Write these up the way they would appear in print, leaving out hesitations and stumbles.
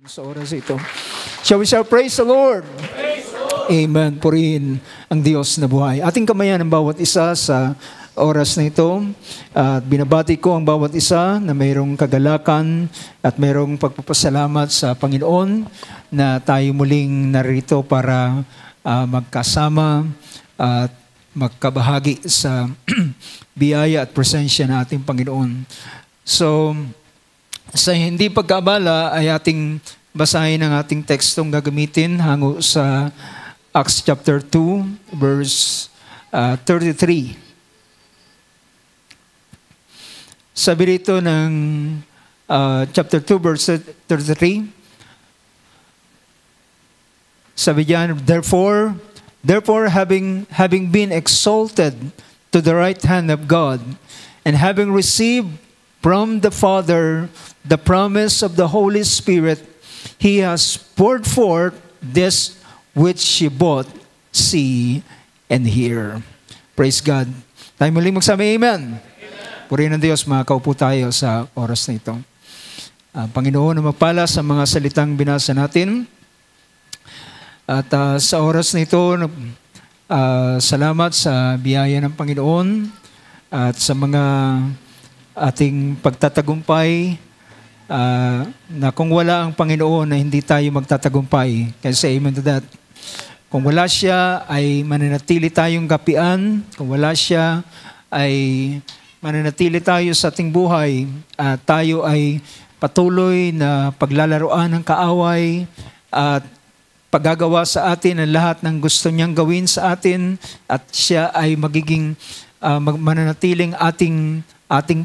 Sa oras ito, shall we praise the Lord? Praise the Lord. Amen. Purihin ang Diyos na buhay. Ating kamayan ang bawat isa sa oras na ito. At binabati ko ang bawat isa na mayroong kagalakan at mayroong pagpapasalamat sa Panginoon na tayo muling narito para magkasama at magkabahagi sa biyaya at presensya ng ating Panginoon. So, sa hindi pagkaabala ay ating basahin ang ating tekstong gagamitin hango sa Acts chapter 2 verse 33. Sabi rito ng chapter 2 verse 33. Sabi diyan, Therefore having been exalted to the right hand of God, and having received from the Father the promise of the Holy Spirit, He has poured forth this which ye both see and hear. Praise God. Tayo muling magsabi, Amen. Purihin ng Diyos, makakaupo tayo sa oras na ito. Panginoon, na magpala sa mga salitang binasa natin. At sa oras na ito, salamat sa biyaya ng Panginoon at sa mga ating pagtatagumpay na kung wala ang Panginoon na hindi tayo magtatagumpay. Kasi amen to that. Kung wala siya ay mananatili tayong gapian. Kung wala siya ay mananatili tayo sa ating buhay. Tayo ay patuloy na paglalaroan ng kaaway at paggagawa sa atin ang lahat ng gusto niyang gawin sa atin at siya ay magiging mananatiling ating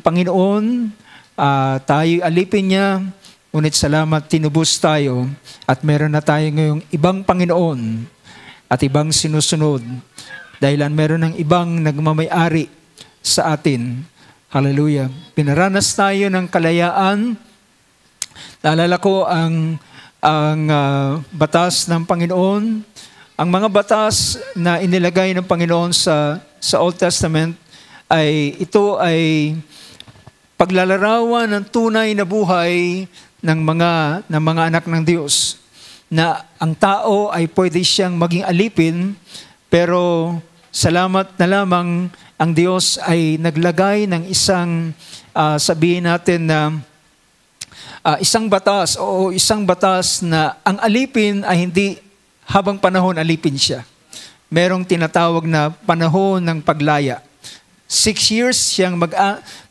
Panginoon. Tayo alipin niya, ngunit salamat tinubos tayo at meron na tayo ngayong ibang Panginoon at ibang sinusunod dahilan meron ng ibang nagmamay-ari sa atin. Hallelujah. Pinaranas tayo ng kalayaan. Naalala ko ang batas ng Panginoon, ang mga batas na inilagay ng Panginoon sa Old Testament ito ay paglalarawan ng tunay na buhay ng mga anak ng Diyos, na ang tao ay pwede siyang maging alipin, pero salamat na lamang ang Diyos ay naglagay ng isang sabihin natin na isang batas na ang alipin ay hindi habang panahon alipin siya. Merong tinatawag na panahon ng paglaya. 6 years siyang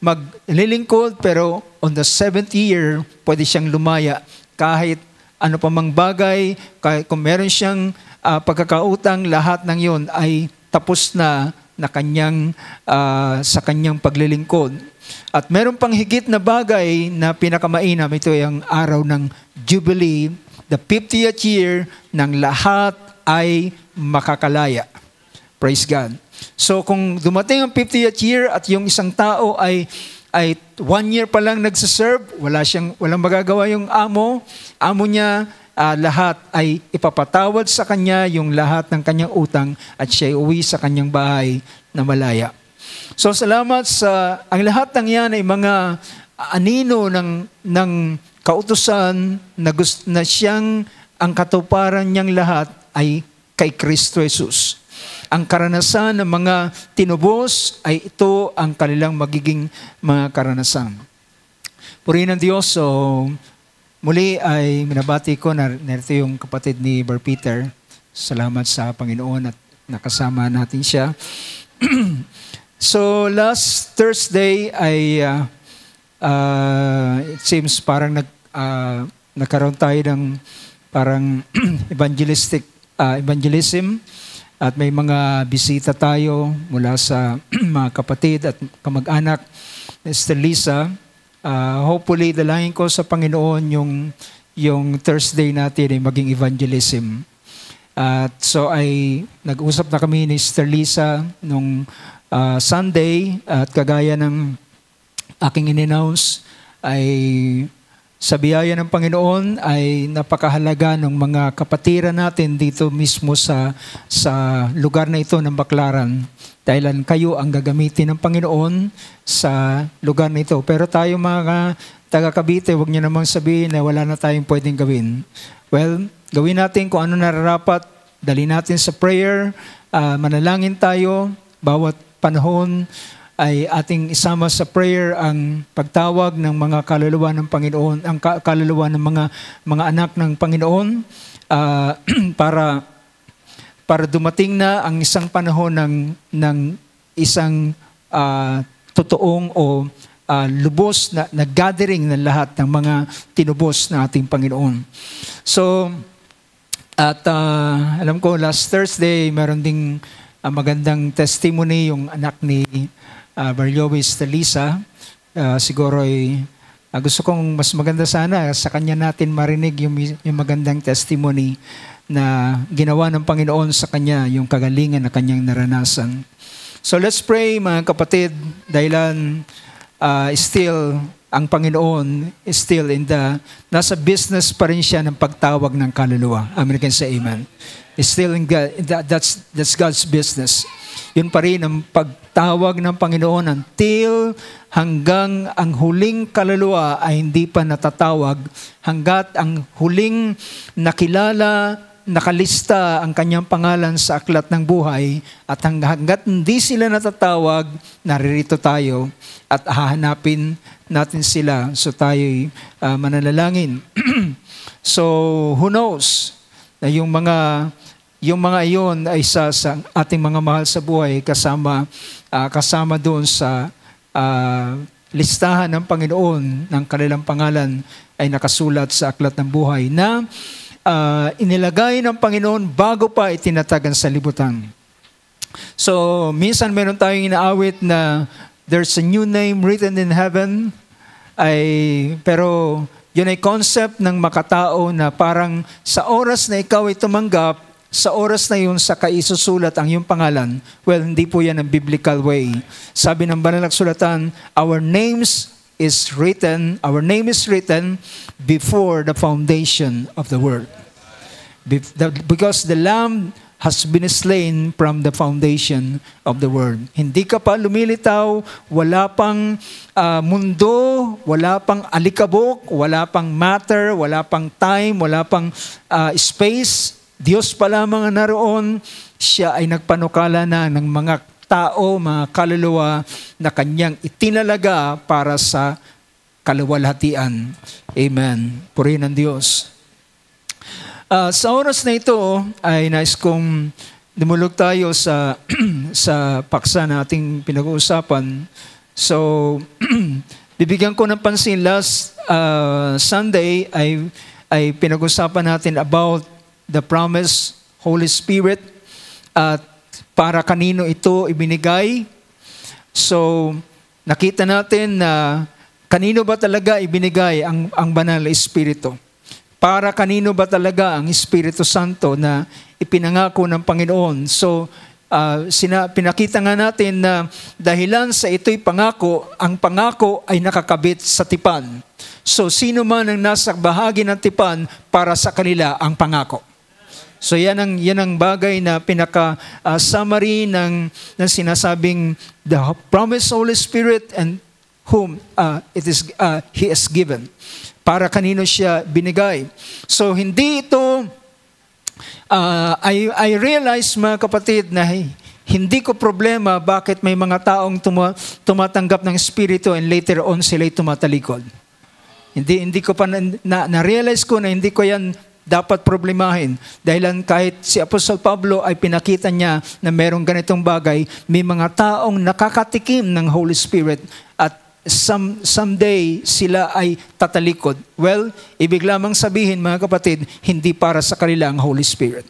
maglilingkod, pero on the 7th year, pwede siyang lumaya. Kahit ano pa mang bagay, kahit kung meron siyang pagkakautang, lahat ng yon ay tapos na sa kanyang paglilingkod. At meron pang higit na bagay na pinakamainam, ito ay ang araw ng Jubilee, the 50th year, ng lahat ay makakalaya. Praise God. So kung dumating ang 50th year at yung isang tao ay 1 year pa lang nagsaserve, walang magagawa yung amo niya, lahat ay ipapatawad sa kanya yung lahat ng kanyang utang at siya ay uwi sa kanyang bahay na malaya. So salamat sa ang lahat ng yan ay mga anino ng kautusan na siyang ang katuparan niyang lahat ay kay Kristo Jesus. Ang karanasan ng mga tinubos ay ito ang kanilang magiging mga karanasan. Purihin ng Diyos. So, muli ay minabati ko na narito yung kapatid ni Brother Peter. Salamat sa Panginoon at nakasama natin siya. So, last Thursday ay it seems parang nagkaroon tayo ng parang evangelism. At may mga bisita tayo mula sa mga kapatid at kamag-anak ni Sister Lisa. Hopefully, dalangin ko sa Panginoon yung Thursday natin ay maging evangelism. At so ay nag-usap na kami ni Sister Lisa nung Sunday at kagaya ng aking in-announce ay sa biyaya ng Panginoon ay napakahalaga ng mga kapatiran natin dito mismo sa lugar na ito ng Baclaran. dahilan kayo ang gagamitin ng Panginoon sa lugar na ito. Pero tayo mga taga Cavite, huwag niyo namang sabihin na wala na tayong pwedeng gawin. Well, gawin natin kung ano nararapat, dali natin sa prayer, manalangin tayo, bawat panahon ay ating isama sa prayer ang pagtawag ng mga kaluluwa ng Panginoon, ang kaluluwa ng mga anak ng Panginoon, para dumating na ang isang panahon ng isang totoong o lubos na gathering ng lahat ng mga tinubos na ating Panginoon. So, at alam ko last Thursday, meron ding magandang testimony yung anak ni Barriobis Talisa. Siguro ay gusto kong mas maganda sana sa kanya natin marinig yung magandang testimony na ginawa ng Panginoon sa kanya, yung kagalingan na kanyang naranasan. So let's pray mga kapatid, dahilan still ang Panginoon is still nasa business pa rin siya ng pagtawag ng kaluluwa. Amen, can say amen. It's still in God, that's God's business. Yun pa rin ang pagtawag ng Panginoon until hanggang ang huling kaluluwa ay hindi pa natatawag, hanggat ang huling nakilala, nakalista ang kanyang pangalan sa aklat ng buhay, at hanggat hindi sila natatawag, naririto tayo at hahanapin natin sila. So tayo'y mananalangin. So who knows na yung mga iyon ay sa ating mga mahal sa buhay, kasama doon sa listahan ng Panginoon ng kanilang pangalan ay nakasulat sa aklat ng buhay na inilagay ng Panginoon bago pa itinatag ang sanlibutan. So, minsan meron tayong inaawit na there's a new name written in heaven, pero yun ay concept ng makatao na parang sa oras na ikaw ay tumanggap, sa oras na yun sa kaisusulat ang iyong pangalan. Well, hindi po yan ang biblical way. Sabi ng Banal na Kasulatan, our name is written before the foundation of the world. Because the Lamb has been slain from the foundation of the world. Hindi ka pa lumilitaw, wala pang mundo, wala pang alikabok, wala pang matter, wala pang time, wala pang space. Diyos pa lamang ang naroon. Siya ay nagpanukala na ng mga tao, mga kaluluwa na kanyang itinalaga para sa kaluwalhatian. Amen. Purihin ang Diyos. Sa oras na ito ay nais kong dumulog tayo sa paksa na ating pinag-uusapan. So, bibigyan ko ng pansin, last Sunday ay pinag-usapan natin about the promised Holy Spirit at para kanino ito ibinigay. So, nakita natin na kanino ba talaga ibinigay ang Banal na Espiritu? Para kanino ba talaga ang Espiritu Santo na ipinangako ng Panginoon? So, pinakita nga natin na dahilan sa ito'y pangako, ang pangako ay nakakabit sa tipan. So, sino man ang nasa bahagi ng tipan, para sa kanila ang pangako. So, yan ang bagay na pinaka-summary ng sinasabing the promised Holy Spirit and whom He is given. Para kanino siya binigay. So, hindi ito, I realize mga kapatid na hindi ko problema bakit may mga taong tumatanggap ng Espiritu and later on sila'y tumatalikod. Hindi ko pa na-realize ko na hindi ko yan dapat problemahin. Dahilan kahit si Apostol Pablo ay pinakita niya na merong ganitong bagay, may mga taong nakakatikim ng Holy Spirit at someday sila ay tatalikod. Well, ibig lamang sabihin mga kapatid, hindi para sa kanila ang Holy Spirit.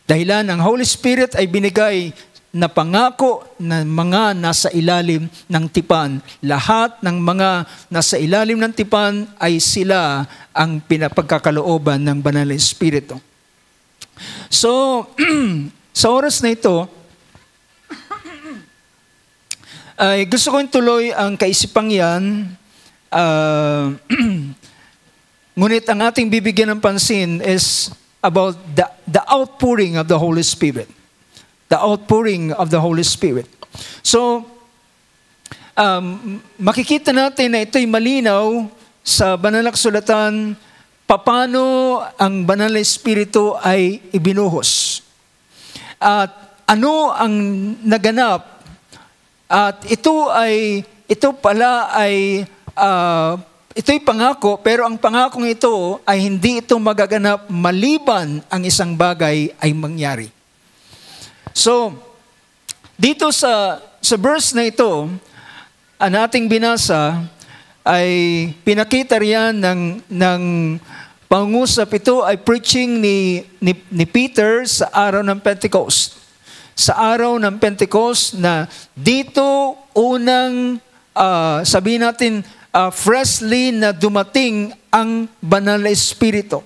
Dahilan ang Holy Spirit ay binigay na pangako ng mga nasa ilalim ng tipan. Lahat ng mga nasa ilalim ng tipan ay sila ang pinapagkakalooban ng Banal na Espiritu. So, sa oras na ito, ay gusto kong tuloy ang kaisipang yan. Ngunit ang ating bibigyan ng pansin is about the outpouring of the Holy Spirit. the outpouring of the Holy Spirit. So, makikita natin na ito'y malinaw sa banal na kasulatan paano ang banal na Espiritu ay ibinuhos. At ano ang naganap? At ito'y pangako, pero ang pangakong ito ay hindi ito magaganap maliban ang isang bagay ay mangyari. So, dito sa verse na ito, ang ating binasa ay pinakita riyan ng pangusap. Ito ay preaching ni Peter sa araw ng Pentecost. Sa araw ng Pentecost na dito unang, sabihin natin, freshly na dumating ang banal na Espiritu.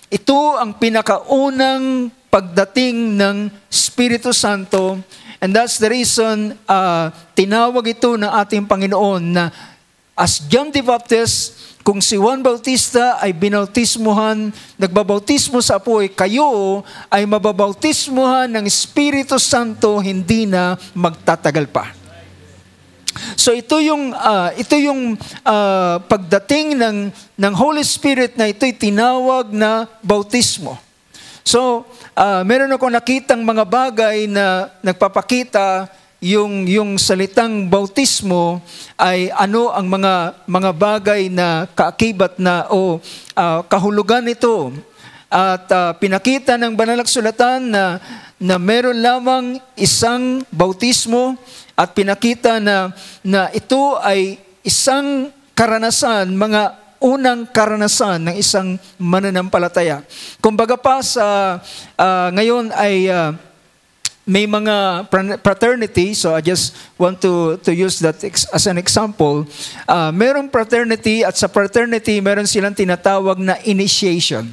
Ito ang pinakaunang pagdating ng Espiritu Santo, and that's the reason tinawag ito ng ating Panginoon na as John the Baptist, kung si Juan Bautista ay binautismuhan, nagbabautismo sa apoy, kayo ay mababautismuhan ng Espiritu Santo, hindi na magtatagal pa. So ito yung pagdating ng Holy Spirit na ito'y tinawag na bautismo. So meron akong nakitang mga bagay na nagpapakita yung salitang bautismo ay ano ang mga bagay na kaakibat na o kahulugan nito. At pinakita ng banal na kasulatan na meron lamang isang bautismo, at pinakita na ito ay isang karanasan, mga unang karanasan ng isang mananampalataya. Kumbaga pa ngayon ay may mga fraternity, so I just want to use that as an example. Merong fraternity, at sa fraternity meron silang tinatawag na initiation.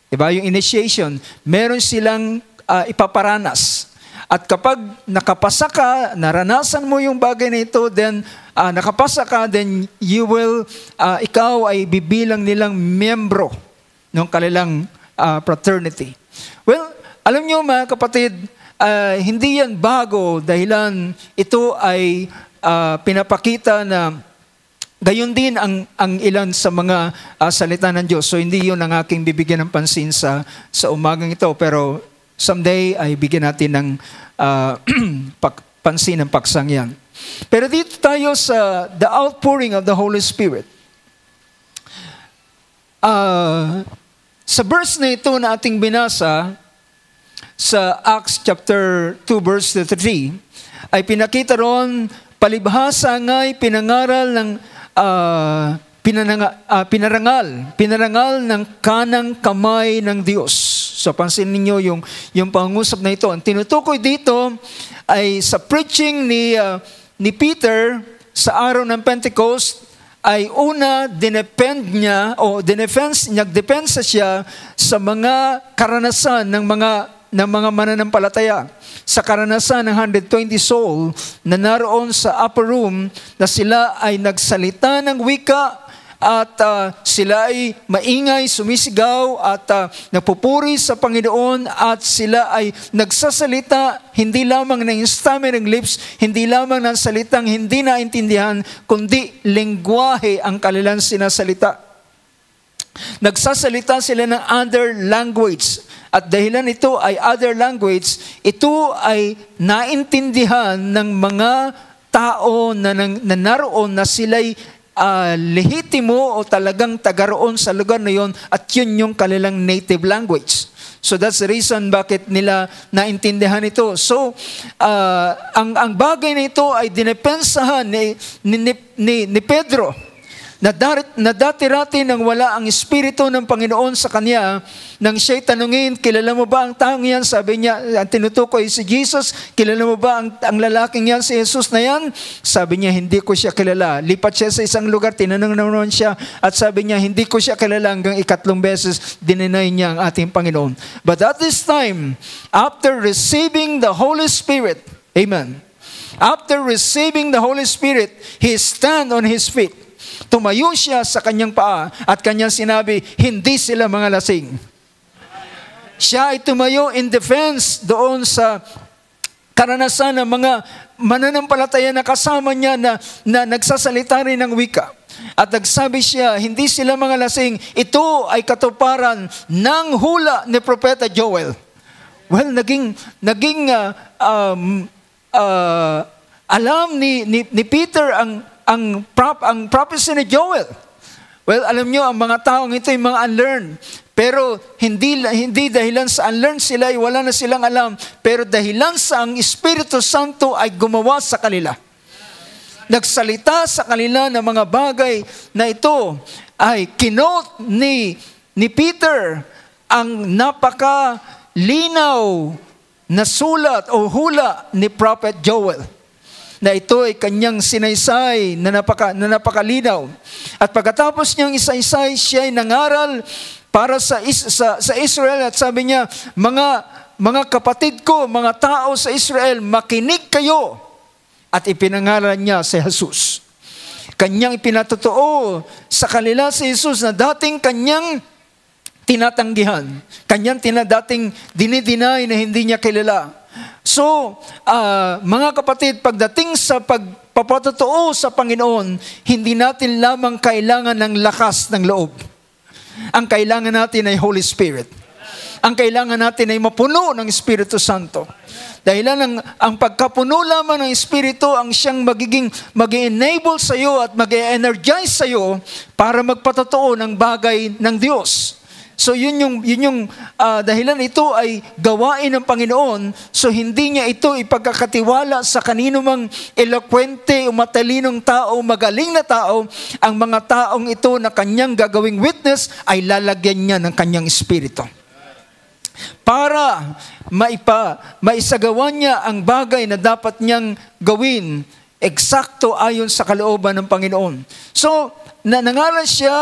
Diba? Yung initiation, meron silang ipaparanas. At kapag nakapasa ka, naranasan mo yung bagay na ito, then nakapasa ka, then ikaw ay bibilang nilang miyembro ng kanilang fraternity. Well, alam nyo mga kapatid, hindi yan bago, dahilan ito ay pinapakita na gayon din ang ilan sa mga salita ng Diyos. So hindi yun ang aking bibigyan ng pansin sa umagang ito, pero someday ay bigyan natin ng pansin ng paksang yan. Pero dito tayo sa the outpouring of the Holy Spirit. Sa verse na ito na ating binasa, sa Acts chapter 2 verse 3, ay pinakita ron, palibhasa nga'y pinangaral ng pinarangal ng kanang kamay ng Diyos. So pansin ninyo yung pangungusap na ito. Ang tinutukoy dito ay sa preaching ni Peter sa araw ng Pentecost, ay una nagdepensa siya sa mga karanasan ng mga mananampalataya. Sa karanasan ng 120 soul na naroon sa upper room, na sila ay nagsalita ng wika, at sila ay maingay, sumisigaw, at nagpupuri sa Panginoon, at sila ay nagsasalita hindi lamang ng instame ng lips, hindi lamang ng salitang hindi naintindihan, kundi lengguwahe ang kanilang sinasalita. Nagsasalita sila ng other language. At dahilan ito ay other language, ito ay naintindihan ng mga tao na naroon, na sila'y lehitimo o talagang tagaroon sa lugar na yon, at yun yung kanilang native language. So that's the reason bakit nila naintindihan ito. So ang bagay na ito ay dinepensahan ni Pedro, na dati-rati nang wala ang Espiritu ng Panginoon sa kanya, nang siya'y tanungin, kilala mo ba ang taong yan? Sabi niya, ang tinutukoy si Jesus, kilala mo ba ang lalaking yan, si Jesus na yan? Sabi niya, hindi ko siya kilala. Lipat siya sa isang lugar, tinanong naman siya, at sabi niya, hindi ko siya kilala, hanggang 3 beses dininay niya ang ating Panginoon. But at this time, after receiving the Holy Spirit, amen, after receiving the Holy Spirit, he stand on his feet. Tumayo siya sa kanyang paa at kanyang sinabi, hindi sila mga lasing. Siya ay tumayo in defense doon sa karanasan ng mga mananampalataya na kasama niya na nagsasalita rin ng wika. At nagsabi siya, hindi sila mga lasing, ito ay katuparan ng hula ni Propeta Joel. Well, naging alam ni Peter ang prophecy ni Joel. Well, alam nyo, ang mga taong ito ay mga unlearned. Pero hindi dahilan sa unlearned sila, wala na silang alam. Pero dahilan sa ang Espiritu Santo ay gumawa sa kanila. Nagsalita sa kanila ng mga bagay na ito ay kinote ni Peter ang napakalinaw na sulat o hula ni Prophet Joel. Na ito ay kanyang sinaysay na napakalinaw. At pagkatapos niyang isaysay, siya ay nangaral para sa Israel at sabi niya, mga kapatid ko, mga tao sa Israel, makinig kayo. At ipinangalan niya si Jesus. Kanyang ipinatotoo sa kanila si Jesus na dating kanyang tinatanggihan. Kanyang dating dinideny na hindi niya kilala. So, mga kapatid, pagdating sa pagpapatotoo sa Panginoon, hindi natin lamang kailangan ng lakas ng loob. Ang kailangan natin ay Holy Spirit. Ang kailangan natin ay mapuno ng Espiritu Santo. Dahilan ang pagkapuno lamang ng Espiritu ang siyang mag-enable sa iyo at mag-energize sa iyo para magpatotoo ng bagay ng Diyos. So yun yung dahilan ito ay gawain ng Panginoon. So hindi niya ito ipagkakatiwala sa kanino mang elokwente o matalinong tao, magaling na tao. Ang mga taong ito na kanyang gagawing witness ay lalagyan niya ng kanyang espiritu. Para maisagawa niya ang bagay na dapat niyang gawin, eksakto ayon sa kalooban ng Panginoon. So, nangaral siya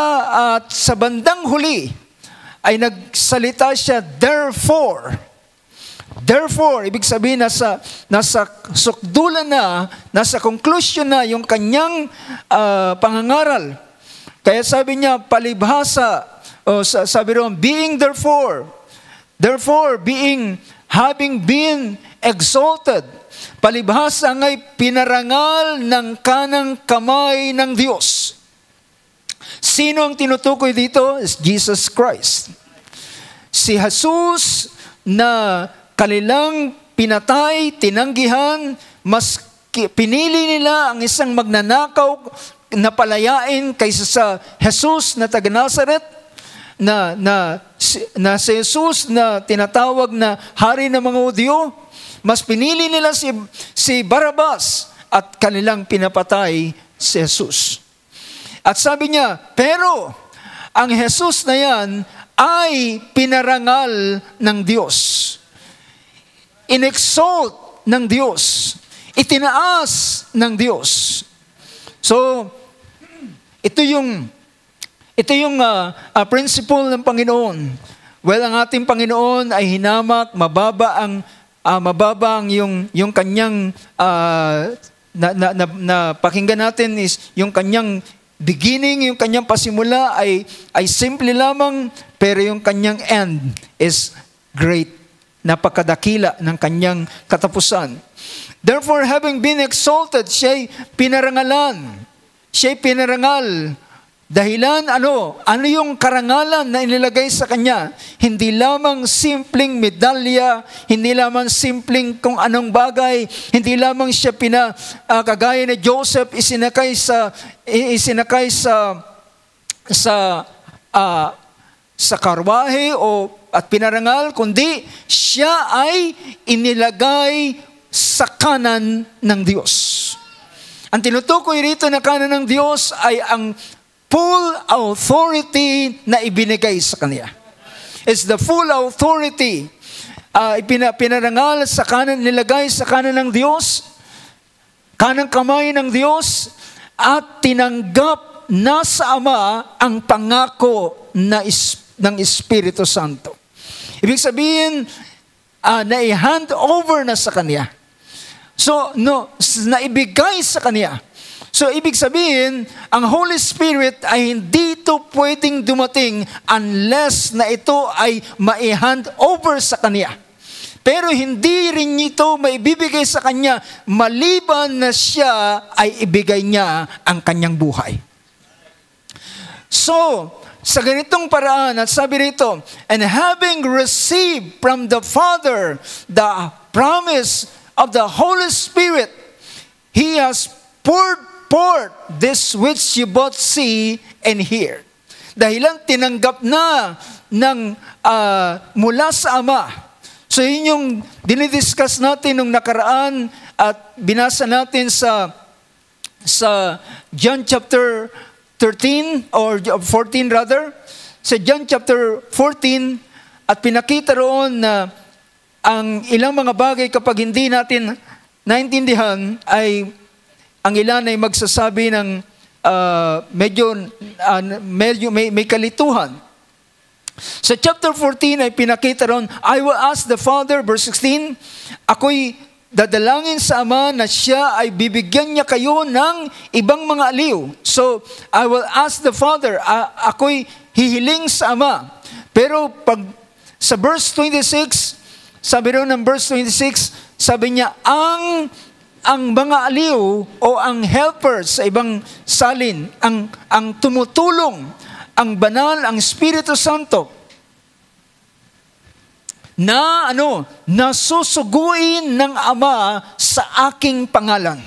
at sa bandang huli, ay nagsalita siya, therefore, ibig sabihin nasa sukdulan na, nasa conclusion na yung kanyang pangangaral. Kaya sabi niya, palibhasa, sabi ron, being therefore, having been exalted, palibhasa nga'y pinarangal ng kanang kamay ng Diyos. Sino ang tinutukoy dito? Is Jesus Christ. Si Jesus na kanilang pinatay, tinanggihan, mas pinili nila ang isang magnanakaw na palayain kaysa sa Jesus na taga Nazareth, na si Jesus na tinatawag na hari ng mga Hudyo. Mas pinili nila si Barabas at kanilang pinapatay si Jesus. At sabi niya, pero ang Jesus na yan ay pinarangal ng Diyos. Inexalt ng Diyos. Itinaas ng Diyos. So, ito yung principle ng Panginoon. Well, ang ating Panginoon ay hinamak, mababa ang yung kanyang na pakinggan natin is yung kanyang beginning, yung kanyang pasimula ay simple lamang, pero yung kanyang end is great. Napakadakila ng kanyang katapusan. Therefore, having been exalted, siya'y pinarangalan. Siya'y pinarangal. Dahilan, ano yung karangalan na inilagay sa kanya? Hindi lamang simpleng medalya, hindi lamang simpleng kung anong bagay, hindi lamang siya kagaya ni Joseph, isinakay sa karwahe at pinarangal, kundi siya ay inilagay sa kanan ng Diyos. Ang tinutukoy rito na kanan ng Diyos ay ang full authority na ibinigay sa kanya. It's the full authority. Pinarangal sa kanan, nilagay sa kanan ng Diyos, kanang kamay ng Diyos, at tinanggap na sa Ama ang pangako ng Espiritu Santo. Ibig sabihin, na i-hand over na sa kanya. So, naibigay sa kanya. So, ibig sabihin, ang Holy Spirit ay hindi ito pwedeng dumating unless na ito ay ma-hand over sa Kanya. Pero hindi rin ito maibibigay sa kanya maliban na siya ay ibigay niya ang kanyang buhay. So, sa ganitong paraan, at sabi rito, and having received from the Father the promise of the Holy Spirit, He has poured forth this which you both see and hear. Dahilan tinanggap na ng mula sa Ama. So yun yung dinidiscuss natin nung nakaraan at binasa natin sa John chapter 13 or 14 rather. Sa John chapter 14 at pinakita roon na ang ilang mga bagay kapag hindi natin naintindihan ay ang ilan ay magsasabi ng medyo may kalituhan. Sa chapter 14 ay pinakita roon, I will ask the Father, verse 16, ako'y dadalangin sa Ama na siya ay bibigyan niya kayo ng ibang mga aliw. So, I will ask the Father, ako'y hihiling sa Ama. Pero pag sa verse 26, sabi roon ng verse 26, sabi niya, ang mga aliw o ang helpers sa ibang salin, ang tumutulong, ang banal, ang Espiritu Santo, na nasusuguin ng Ama sa aking pangalan.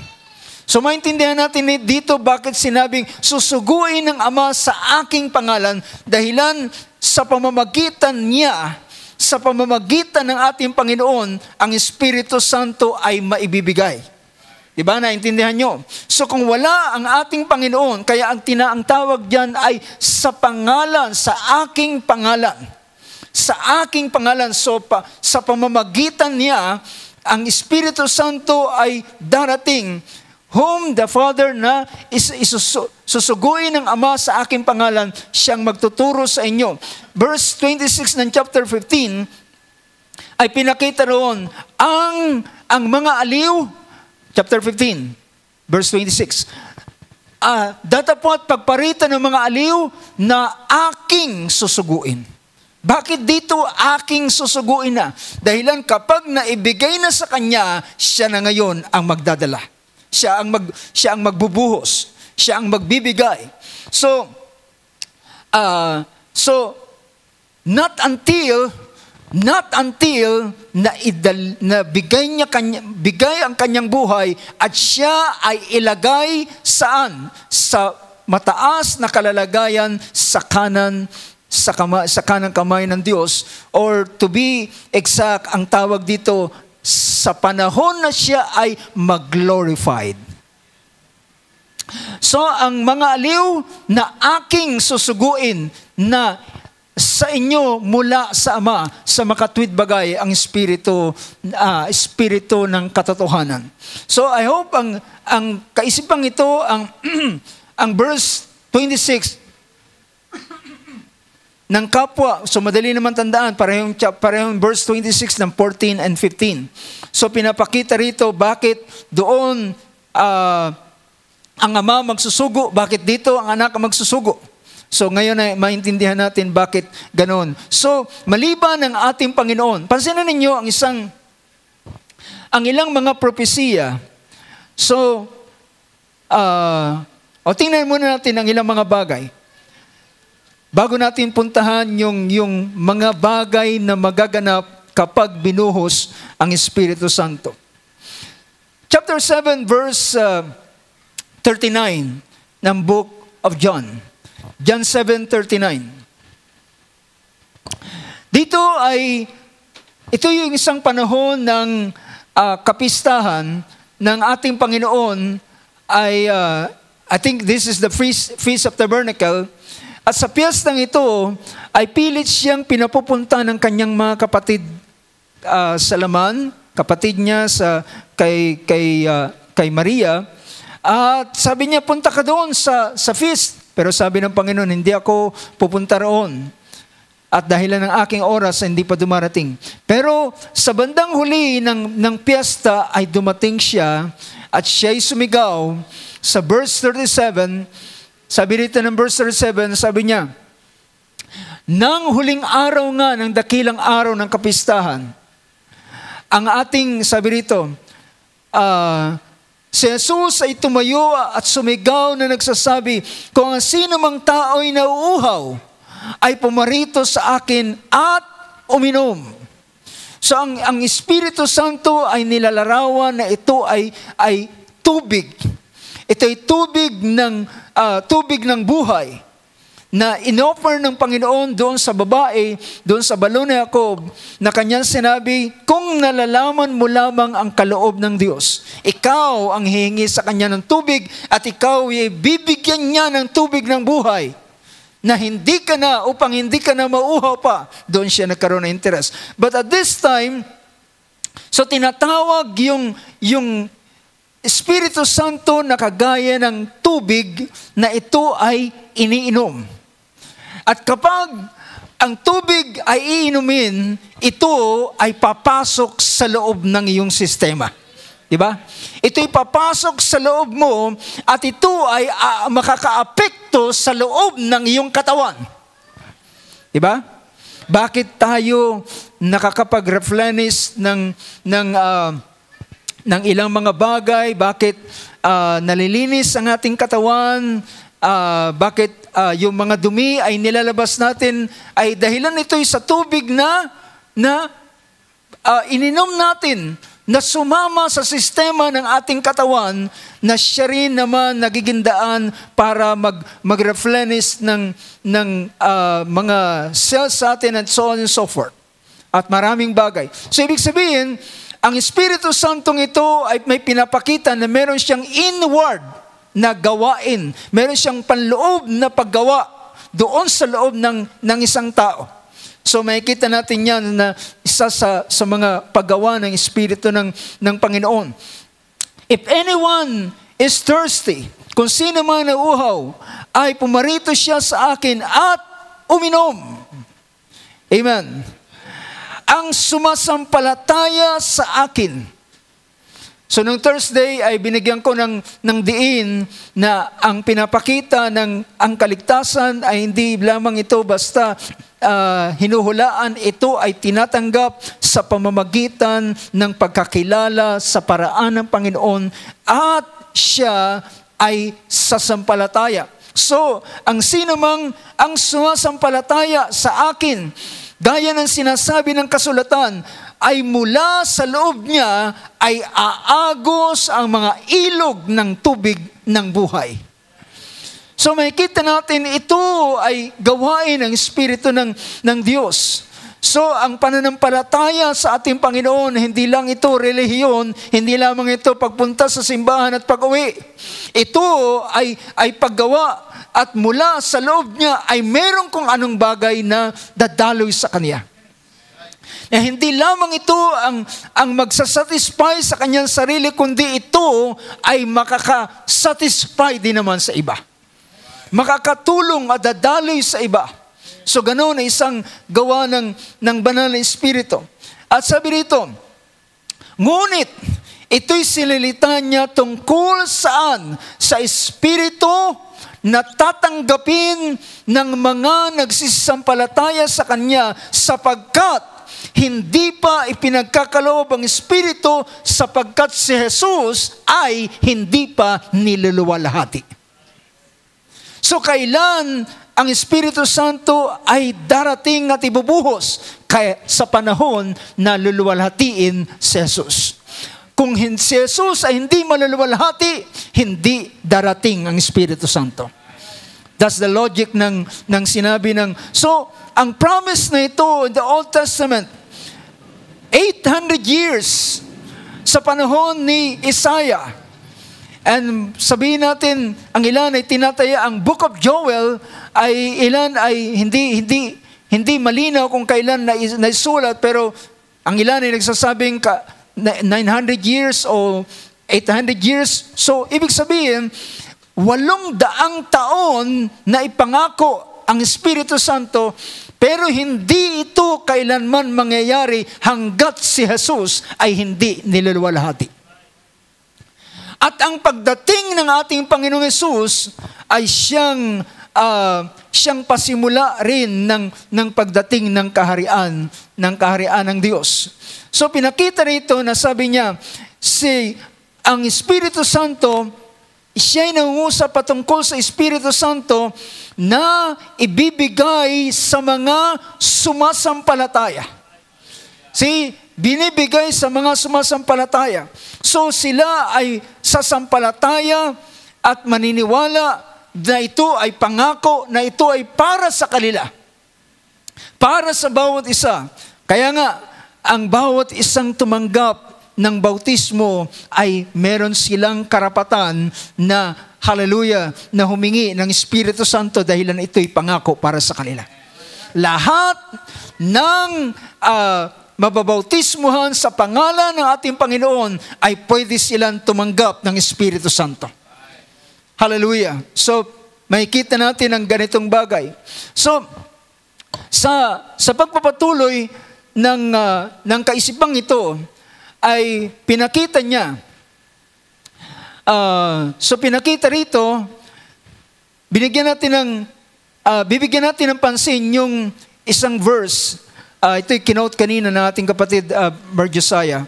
So maintindihan natin dito bakit sinabing susuguin ng Ama sa aking pangalan, dahilan sa pamamagitan niya, sa pamamagitan ng ating Panginoon, ang Espiritu Santo ay maibibigay. Diba? Naintindihan nyo? So kung wala ang ating Panginoon, kaya ang tawag dyan ay sa pangalan, sa aking pangalan. Sa aking pangalan. So sa pamamagitan niya, ang Espiritu Santo ay darating, whom the Father na susuguin ng Ama sa aking pangalan, siyang magtuturo sa inyo. Verse 26 ng chapter 15 ay pinakita roon ang mga aliw. Chapter 15, verse 26. Datapot pagparitan ng mga aliw na aking susuguin. Bakit dito aking susuguin na? Dahilan kapag naibigay na sa kanya, siya na ngayon ang magdadala. Siya ang magbubuhos. Siya ang magbibigay. So not until na bigay ang kanyang buhay at siya ay ilagay saan? Sa mataas na kalalagayan sa kanang kamay ng Diyos, or to be exact, ang tawag dito, sa panahon na siya ay mag-glorified. So ang mga aliw na aking susuguin na sa inyo mula sa Ama, sa makatwid bagay ang espiritu ng katotohanan. So I hope ang kaisipang ito, ang verse 26 ng kapwa, so madali naman tandaan, parehong verse 26 ng 14 and 15. So pinapakita rito bakit doon ang Ama magsusugo, bakit dito ang anak magsusugo. So ngayon ay maintindihan natin bakit ganoon. So maliban ng ating Panginoon, pansinin ninyo ang ilang mga propesiya. So tingnan muna natin ang ilang mga bagay. Bago natin puntahan yung mga bagay na magaganap kapag binuhos ang Espiritu Santo. Chapter 7 verse 39 ng book of John. John 7:39. Ito yung isang panahon ng kapistahan ng ating Panginoon ay, I think this is the Feast of Tabernacle. At sa piyestang ito ay pilit siyang pinapupunta ng kanyang mga kapatid sa laman, kapatid niya kay Maria. At sabi niya, punta ka doon sa feast. Pero sabi ng Panginoon, hindi ako pupunta roon. At dahilan ng aking oras, hindi pa dumarating. Pero sa bandang huli ng piyesta ay dumating siya at siya'y sumigaw. Sa verse 37, sabi rito ng verse 37, sabi niya, nang huling araw nga ng dakilang araw ng kapistahan, Ang ating, sabi rito, si Jesus ay tumayo at sumigaw na nagsasabi, kung ang sino mang tao'y nauuhaw, ay pumarito sa akin at uminom. So ang Espiritu Santo ay nilalarawan na ito ay tubig. Ito ay tubig ng buhay na inoffer ng Panginoon doon sa babae, doon sa balon ni Jacob, na kanyang sinabi, kung nalalaman mo lamang ang kaloob ng Diyos, ikaw ang hihingi sa kanya ng tubig at ikaw ay bibigyan niya ng tubig ng buhay na upang hindi ka na mauhaw pa. Doon siya nagkaroon ng interest. But at this time, so tinatawag yung Espiritu Santo na kagaya ng tubig na ito ay iniinom. At kapag ang tubig ay iinumin, ito ay papasok sa loob ng iyong sistema. Diba? Ito ay papasok sa loob mo at ito ay makakaapekto sa loob ng iyong katawan. Diba? Bakit tayo nakakapag-replenish ng ilang mga bagay? Bakit nalilinis ang ating katawan? Bakit yung mga dumi ay nilalabas natin? Ay dahilan ito'y sa tubig na ininom natin, na sumama sa sistema ng ating katawan, na siya rin naman nagigindaan para mag-replenish ng mga cells sa atin and so on and so forth. At maraming bagay. So ibig sabihin, ang Espiritu Santong ito ay may pinapakita na meron siyang inward na gawain. Meron siyang panloob na paggawa doon sa loob ng isang tao. So makikita natin yan na isa sa mga paggawa ng Espiritu ng Panginoon. If anyone is thirsty, kung sino man nauuhaw, ay pumarito siya sa akin at uminom. Amen. Ang sumasampalataya sa akin. So nung Thursday ay binigyan ko ng diin na ang pinapakita ng ang kaligtasan ay hindi lamang ito basta hinuhulaan, ito ay tinatanggap sa pamamagitan ng pagkakilala sa paraan ng Panginoon at siya ay sasampalataya. So ang sinumang ang sumasampalataya sa akin, gaya ng sinasabi ng kasulatan, ay mula sa loob niya ay aagos ang mga ilog ng tubig ng buhay. So makikita natin ito ay gawain ng Espiritu ng Diyos. So ang pananampalataya sa ating Panginoon, hindi lang ito relihiyon, hindi lamang ito pagpunta sa simbahan at pag-uwi. Ito ay paggawa at mula sa loob niya ay meron kung anong bagay na dadaloy sa Kanya. Na hindi lamang ito ang magsasatisfy sa kanyang sarili, kundi ito ay makakasatisfy din naman sa iba. Makakatulong at dadaloy sa iba. So ganoon ay isang gawa ng banal na Espiritu. At sabi rito, ngunit ito'y sinilita niya tungkol saan? Sa Espiritu na tatanggapin ng mga nagsisampalataya sa Kanya, sapagkat hindi pa ipinagkakaloob ang Espiritu, sapagkat si Jesus ay hindi pa niluluwalhati. So kailan ang Espiritu Santo ay darating at ibubuhos? Kaya sa panahon na luluwalhatiin si Jesus. Kung si Jesus ay hindi maluluwalhati, hindi darating ang Espiritu Santo. That's the logic ng sinabi ng... So, ang promise na ito in the Old Testament, 800 years sa panahon ni Isaiah. And sabihin natin, ang ilan ay tinataya, ang Book of Joel ay ilan ay hindi malinaw kung kailan naisulat, pero ang ilan ay nagsasabing 900 years o 800 years. So, ibig sabihin, 800 taon na ipangako ang Espiritu Santo, pero hindi ito kailanman mangyayari hanggat si Jesus ay hindi niluluwalhati. At ang pagdating ng ating Panginoong Jesus ay siyang siyang pasimula rin ng pagdating ng kaharian ng Diyos. So pinakita rito na sabi niya, ang Espiritu Santo, siya'y nangungusap patungkol sa Espiritu Santo na ibibigay sa mga sumasampalataya. Binibigay sa mga sumasampalataya. So sila ay sasampalataya at maniniwala na ito ay pangako, na ito ay para sa kanila. Para sa bawat isa. Kaya nga, ang bawat isang tumanggap ng bautismo ay meron silang karapatan na, hallelujah, na humingi ng Espiritu Santo dahilan ito'y pangako para sa kanila. Lahat ng mababautismuhan sa pangalan ng ating Panginoon ay pwede silang tumanggap ng Espiritu Santo. Hallelujah. So, makikita natin ang ganitong bagay. So, sa pagpapatuloy ng kaisipang ito, ay pinakita niya. So, pinakita rito, bibigyan natin ng pansin yung isang verse. Ito'y kinote kanina ng ating kapatid, Brother Josiah.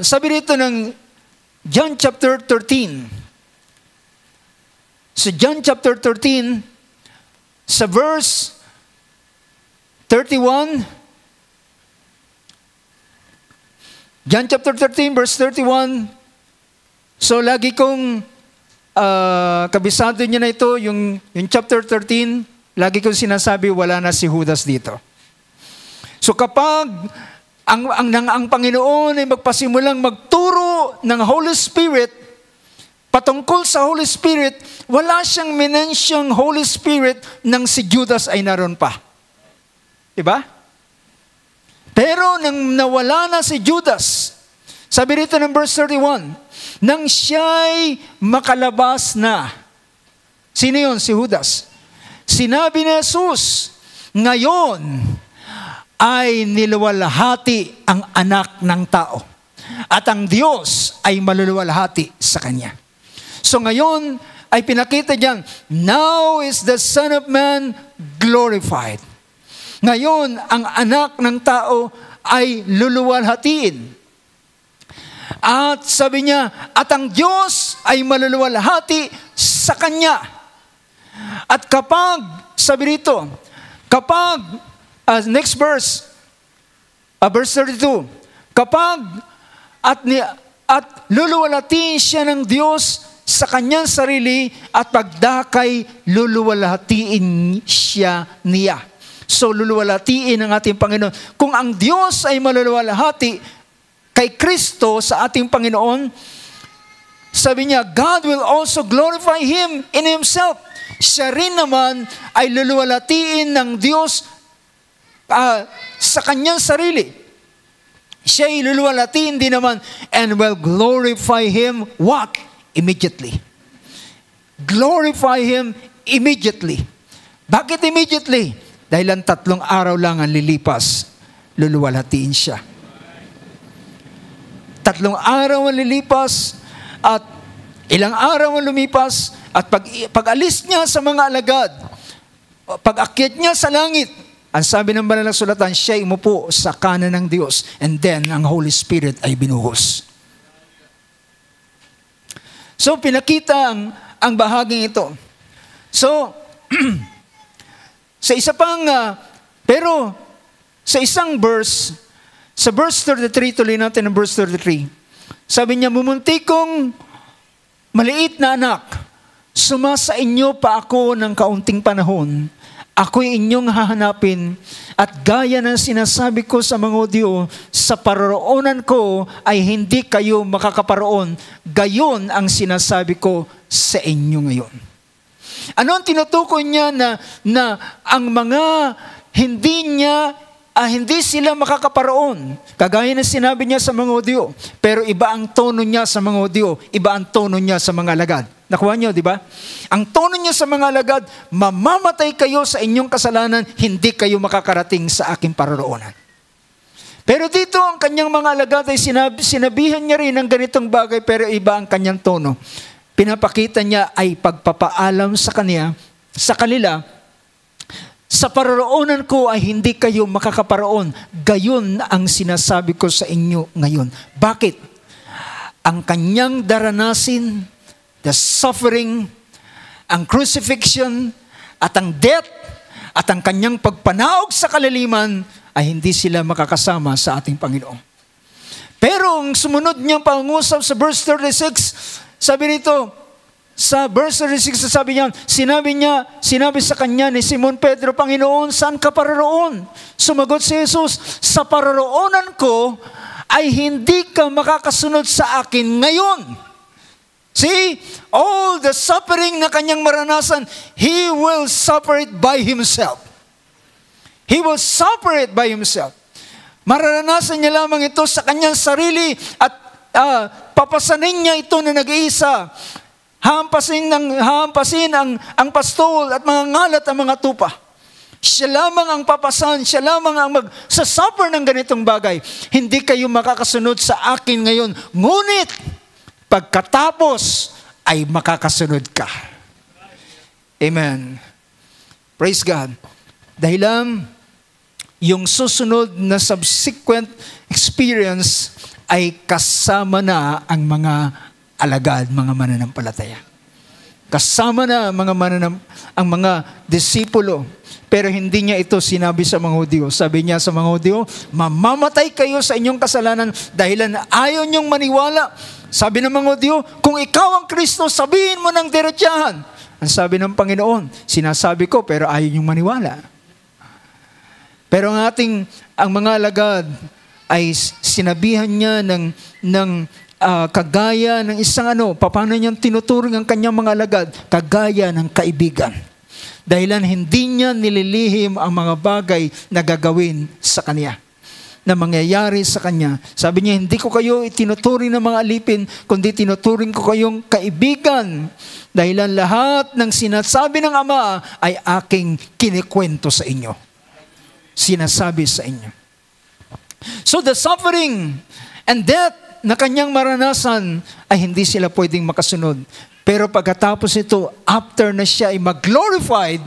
Sabi rito ng John chapter 13. So John chapter 13, sa verse 31, John chapter 13, verse 31, so lagi kong kabisado niya na ito, yung chapter 13, lagi kong sinasabi, wala na si Judas dito. So kapag ang Panginoon ay magpasimulang magturo ng Holy Spirit, patungkol sa Holy Spirit, wala siyang minensyong Holy Spirit nang si Judas ay naroon pa. Diba? Pero nang nawala na si Judas, sabi rito ng verse 31, nang siya'y makalabas na. Sino yun? Si Judas. Sinabi ni Jesus, ngayon ay niluwalhati ang anak ng tao. At ang Diyos ay maluluwalhati sa kanya. So ngayon ay pinakita diyan, now is the Son of Man glorified. Ngayon, ang anak ng tao ay luluwalhatiin. At sabi niya, at ang Diyos ay maluluwalhati sa kanya. At kapag, sabi rito, kapag, next verse, verse 32, kapag at luluwalhatiin siya ng Diyos sa kanyang sarili at pagdakay luluwalhatiin siya niya. So luluwalhatiin ng ating Panginoon. Kung ang Diyos ay maluluwalhati kay Kristo sa ating Panginoon, sabi niya, God will also glorify Him in Himself. Siya rin naman ay luluwalhatiin ng Diyos sa kanyang sarili. Siya ay luluwalhatiin din naman and will glorify Him what? Immediately. Glorify Him immediately. Bakit immediately? Dahil ang 3 araw lang ang lilipas, luluwalhatiin siya. 3 araw ang lilipas at ilang araw ang lumipas at pag-alis niya sa mga alagad, pag-akyat niya sa langit, ang sabi ng banal na sulatan, siya umupo sa kanan ng Diyos and then ang Holy Spirit ay binuhos. So pinakita ang bahaging ito. So sa isa pang pero sa isang verse, sa verse 33, tuloy natin ang verse 33. Sabi niya, mumuntikong maliit na anak, sumasa inyo pa ako ng kaunting panahon. Ako'y inyong hahanapin at gaya ng sinasabi ko sa mga Hudyo, sa paroroonan ko ay hindi kayo makakaparoon. Gayon ang sinasabi ko sa inyo ngayon. Ano ang tinutukoy niya na ang mga hindi sila makakaparoon? Kagaya ng sinabi niya sa mga Hudyo, pero iba ang tono niya sa mga Hudyo, iba ang tono niya sa mga alagad. Nakuha niyo, di ba? Ang tono niya sa mga alagad, mamamatay kayo sa inyong kasalanan, hindi kayo makakarating sa aking paroroonan. Pero dito ang kanyang mga alagad ay sinabihan niya rin ng ganitong bagay, pero iba ang kanyang tono. pinapakita niya ay pagpapaalam sa kanila, sa paroroonan ko ay hindi kayo makakaparoon. Gayon ang sinasabi ko sa inyo ngayon. Bakit? Ang kanyang daranasin, the suffering, ang crucifixion, at ang death, at ang kanyang pagpanaog sa kalaliman, ay hindi sila makakasama sa ating Panginoon. Pero ang sumunod niyang pangungusap sa verse 36, sabi rito, sa verse 36, sinabi sa kanya ni Simon Pedro, Panginoon, saan ka paroroon? Sumagot si Jesus, sa paroroonan ko ay hindi ka makakasunod sa akin ngayon. See, all the suffering na kanyang maranasan, He will suffer it by Himself. He will suffer it by Himself. Mararanasan niya lamang ito sa kanyang sarili at papasanin niya ito na nag-iisa. Hampasin ang pastol at mga ngalat ang mga tupa. Siya lamang ang papasan, siya lamang ang magsasuffer ng ganitong bagay. Hindi kayo makakasunod sa akin ngayon. Ngunit, pagkatapos, ay makakasunod ka. Amen. Praise God. Dahilan, yung susunod na subsequent experience ay kasama na ang mga alagad, mga mananampalataya. Kasama na ang mga disipulo. Pero hindi niya ito sinabi sa mga Hudyo. Sabi niya sa mga Hudyo, mamamatay kayo sa inyong kasalanan dahilan ayaw niyong maniwala. Sabi ng mga Hudyo, kung ikaw ang Kristo, sabihin mo ng diretsahan. Ang sabi ng Panginoon, sinasabi ko pero ayaw niyong maniwala. Pero ang mga alagad ay sinabihan niya ng kagaya ng isang paano niyang tinuturing ang kanyang mga alagad? Kagaya ng kaibigan. Dahilan hindi niya nililihim ang mga bagay na gagawin sa kanya, na mangyayari sa kanya. Sabi niya, hindi ko kayo itinuturing ng mga alipin, kundi tinuturing ko kayong kaibigan. Dahilan lahat ng sinasabi ng Ama ay aking kinikwento sa inyo. Sinasabi sa inyo. So the suffering and death na kanyang maranasan ay hindi sila pwedeng makasunod. Pero pagkatapos ito, after na siya ay mag-glorified,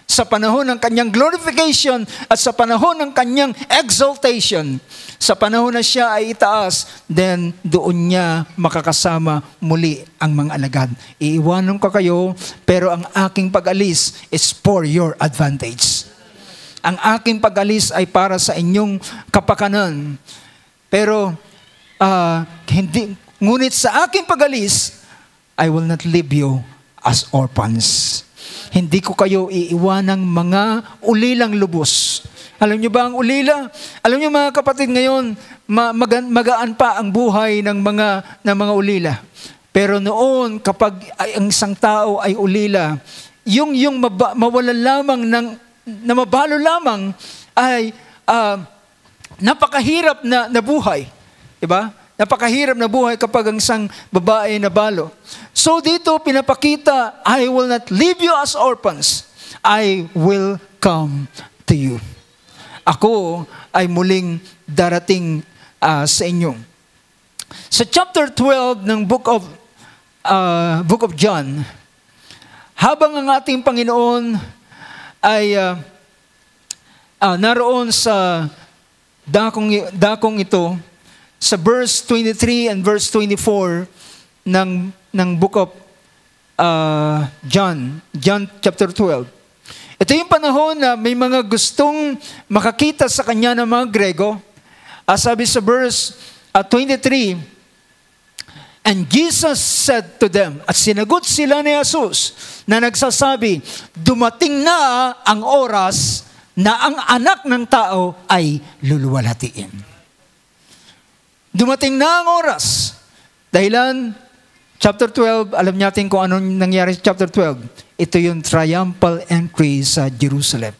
sa panahon ng kanyang glorification at sa panahon ng kanyang exaltation, sa panahon na siya ay itaas, then doon niya makakasama muli ang mga alagad. Iiwanan ko kayo, pero ang aking pag-alis is for your advantage. Ang aking pag-alis ay para sa inyong kapakanan. Pero ngunit sa aking pag-alis, I will not leave you as orphans. Hindi ko kayo iiwanang mga ulilang lubos. Alam niyo ba ang ulila? Alam niyo mga kapatid, ngayon, magaan pa ang buhay ng mga ulila. Pero noon, kapag ang isang tao ay ulila, yung mawalan lamang na mabalo lamang ay napakahirap na buhay. Diba? Napakahirap na buhay kapag ang isang babae nabalo. So dito pinapakita, I will not leave you as orphans. I will come to you. Ako ay muling darating sa inyo. Sa chapter 12 ng book of John, habang ang ating Panginoon ay naroon sa dakong ito, sa verse 23 and verse 24 ng book of John chapter 12. Ito yung panahon na may mga gustong makakita sa kanya ng mga Grego. Sabi sa verse 23, and Jesus said to them, at sinagot sila ni Jesus na nagsasabi, dumating na ang oras na ang anak ng tao ay luluwalhatiin. Dumating na ang oras. Dahilan, chapter 12, alam natin kung anong nangyari sa chapter 12. Ito yung triumphal entry sa Jerusalem.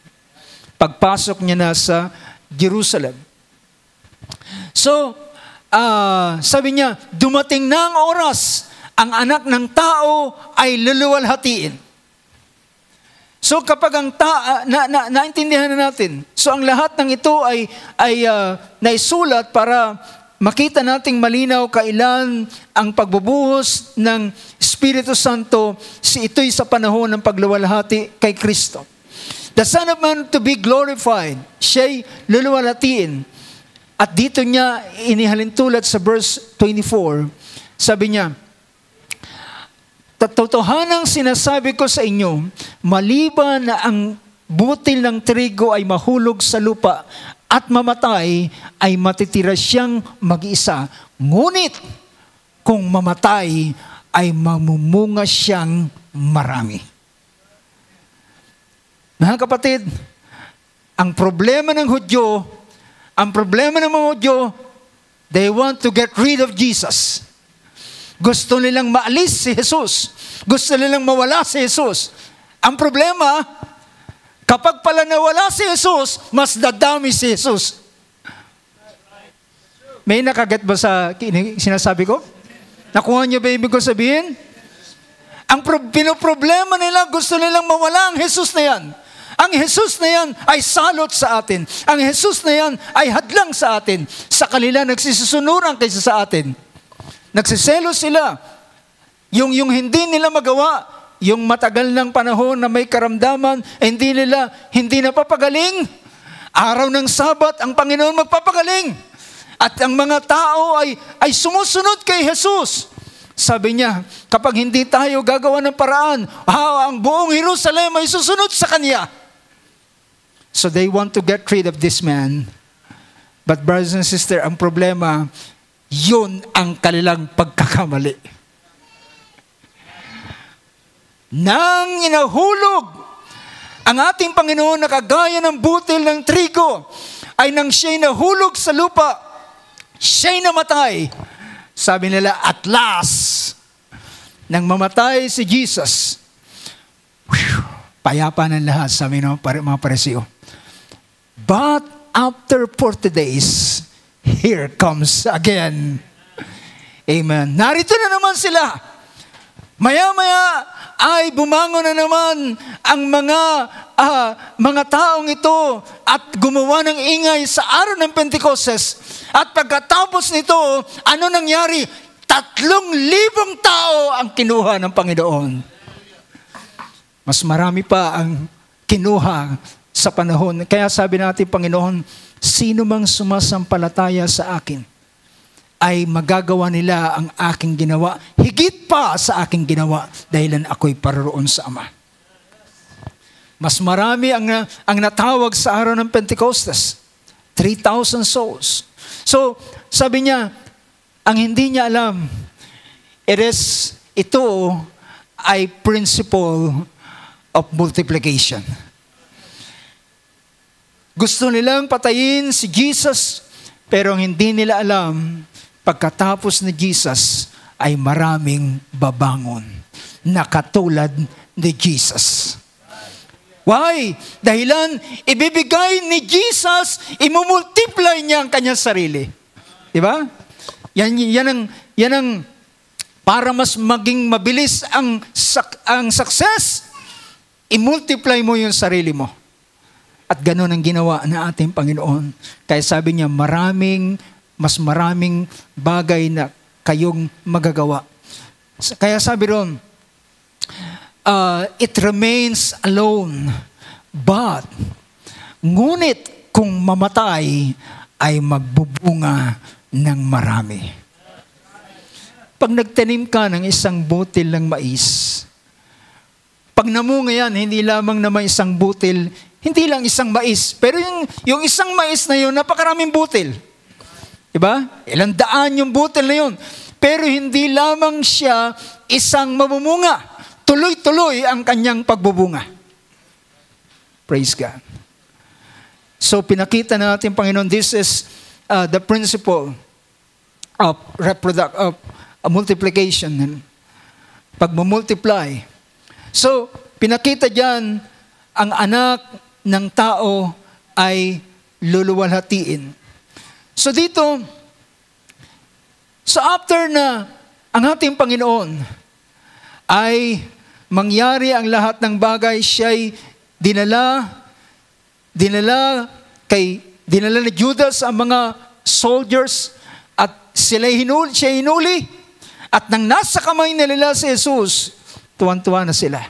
Pagpasok niya na sa Jerusalem. So, sabi niya, dumating na ang oras, ang anak ng tao ay luluwalhatiin. So kapag naintindihan na natin, so ang lahat ng ito ay naisulat para makita nating malinaw kailan ang pagbubuhos ng Espiritu Santo, ito'y sa panahon ng pagluwalhati kay Kristo. The Son of Man to be glorified, siya'y luluwalhatiin. At dito niya inihalintulad sa verse 24, sabi niya, "Totohanang sinasabi ko sa inyo, maliban na ang butil ng trigo ay mahulog sa lupa at mamatay, ay matitira siyang mag-isa. Ngunit kung mamatay, ay mamumunga siyang marami." Mga kapatid, ang problema ng Hudyo, mga Hudyo, they want to get rid of Jesus. Gusto nilang maalis si Jesus. Gusto nilang mawala si Jesus. Ang problema, kapag pala nawala si Jesus, mas dadami si Jesus. May nakaget ba sa sinasabi ko? Nakuha niyo ba ibig ko sabihin? Ang pinoproblema nila, gusto nilang mawala ang Jesus na yan. Ang Jesus na yan ay salot sa atin. Ang Jesus na yan ay hadlang sa atin. Sa kanila nagsisusunuran kaysa sa atin. Nagsiselos sila. Yung hindi nila magawa, yung matagal ng panahon na may karamdaman, hindi napapagaling. Araw ng Sabat, ang Panginoon magpapagaling. At ang mga tao ay sumusunod kay Jesus. Sabi niya, kapag hindi tayo gagawa ng paraan, ang buong Jerusalem ay susunod sa Kanya. So they want to get rid of this man. But brothers and sisters, ang problema, yun ang kanilang pagkakamali. Nang inahulog ang ating Panginoon na kagaya ng butil ng trigo, ay nang siya'y nahulog sa lupa, siya'y namatay. Sabi nila, at last, nang mamatay si Jesus, payapa ng lahat, sabi ng mga Pariseo. But after 40 days, here comes again. Amen. Narito na naman sila. Maya-maya ay bumangon na naman ang mga taong ito at gumawa ng ingay sa araw ng Pentecostes. At pagkatapos nito, ano nangyari? 3,000 tao ang kinuha ng Panginoon. Mas marami pa ang kinuha sa panahon. Kaya sabi natin, Panginoon, sino mang sumasampalataya sa akin, ay magagawa nila ang aking ginawa, higit pa sa aking ginawa, dahilan ako'y paroroon sa Ama. Mas marami ang natawag sa araw ng Pentecostes. 3,000 souls. So, sabi niya, ang hindi niya alam, ito ay principle of multiplication. Gusto nilang patayin si Jesus, pero hindi nila alam, pagkatapos ni Jesus, ay maraming babangon na katulad ni Jesus. Why? Dahilan, ibibigay ni Jesus, imumultiply niya ang kanyang sarili. Diba? Yan ang para mas maging mabilis ang success, imultiply mo yung sarili mo. At ganoon ang ginawa ng ating Panginoon. Kaya sabi niya, mas maraming bagay na kayong magagawa. Kaya sabi ron, it remains alone. But, ngunit kung mamatay, ay magbubunga ng marami. Pag nagtanim ka ng isang butil ng mais, pag namunga yan, hindi lamang na may isang butil, hindi lang isang mais, pero yung isang mais na yun, napakaraming butil. Diba? Ilang daan yung butil na yun. Pero hindi lamang siya isang mamumunga. Tuloy-tuloy ang kanyang pagbubunga. Praise God. So pinakita natin, Panginoon, this is the principle of multiplication. Pagmumultiply. So, pinakita dyan, ang anak ng tao ay luluwalhatiin. So dito, after na ang ating Panginoon ay mangyari ang lahat ng bagay, siya'y dinala ni Judas ang mga soldiers at siya hinuli. At nang nasa kamay nila si Jesus, tuwan-tuwa na sila.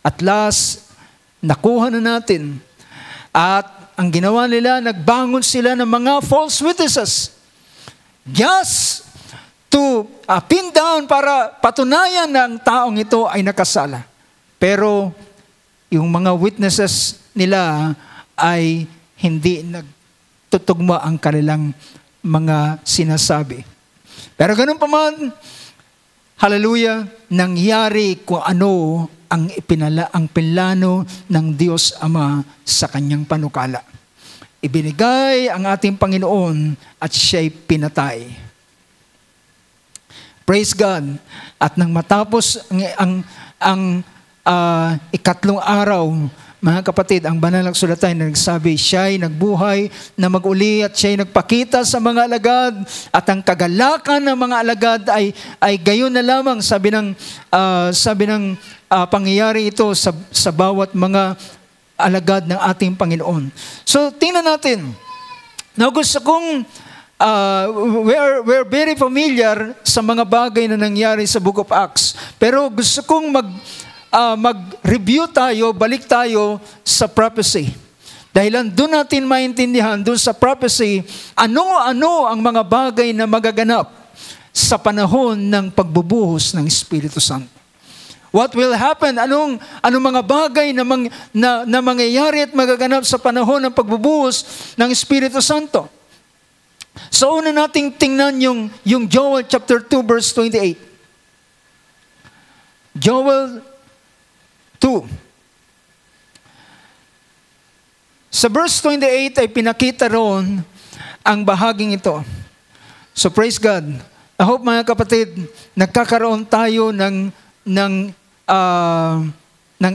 At last, nakuha na natin. At ang ginawa nila, nagbangon sila ng mga false witnesses. Just to pin down para patunayan na ang taong ito ay nakasala. Pero yung mga witnesses nila ay hindi nagtutugma ang kanilang mga sinasabi. Pero ganun pa man, hallelujah, nangyari kung ano ang plano ng Diyos Ama sa kanyang panukala. Ibinigay ang ating Panginoon at siya'y pinatay. Praise God. At nang matapos ang ikatlong araw, mga kapatid, ang banal na kasulatan na nagsabi, siya'y nagbuhay na mag-uli at siya'y nagpakita sa mga alagad at ang kagalakan ng mga alagad ay gayon na lamang, sabi ng pangyayari ito sa bawat mga alagad ng ating Panginoon. So, tingnan natin. Now, gusto kong we're very familiar sa mga bagay na nangyari sa Book of Acts. Pero gusto kong mag-review tayo, balik tayo sa prophecy. Dahil doon natin maintindihan, doon sa prophecy, ano-ano ang mga bagay na magaganap sa panahon ng pagbubuhos ng Espiritu Santo. What will happen? Anong mga bagay na mangyayari at magaganap sa panahon ng pagbubuhos ng Espiritu Santo? So una nating tingnan yung Joel chapter 2 verse 28. Joel 2. Sa verse 28 ay pinakita roon ang bahaging ito. So praise God. I hope mga kapatid, nagkakaroon tayo ng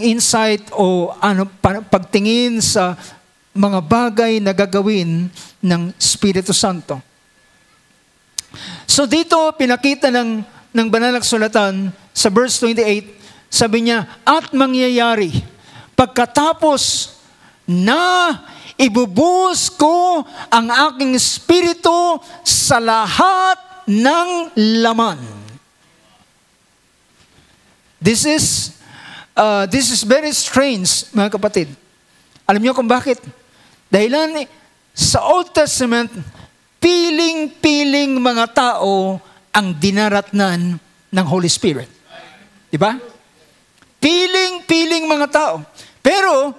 insight o pagtingin sa mga bagay na gagawin ng Espiritu Santo. So dito pinakita ng banal na kasulatan sa verse 28, sabi niya, at mangyayari pagkatapos na ibubuhos ko ang aking espiritu sa lahat ng laman. This is very strange, mga kapatid. Alam niyo kung bakit? Dahilan sa Old Testament, piling-piling mga tao ang dinaratnan ng Holy Spirit. Di ba? Piling-piling mga tao. Pero,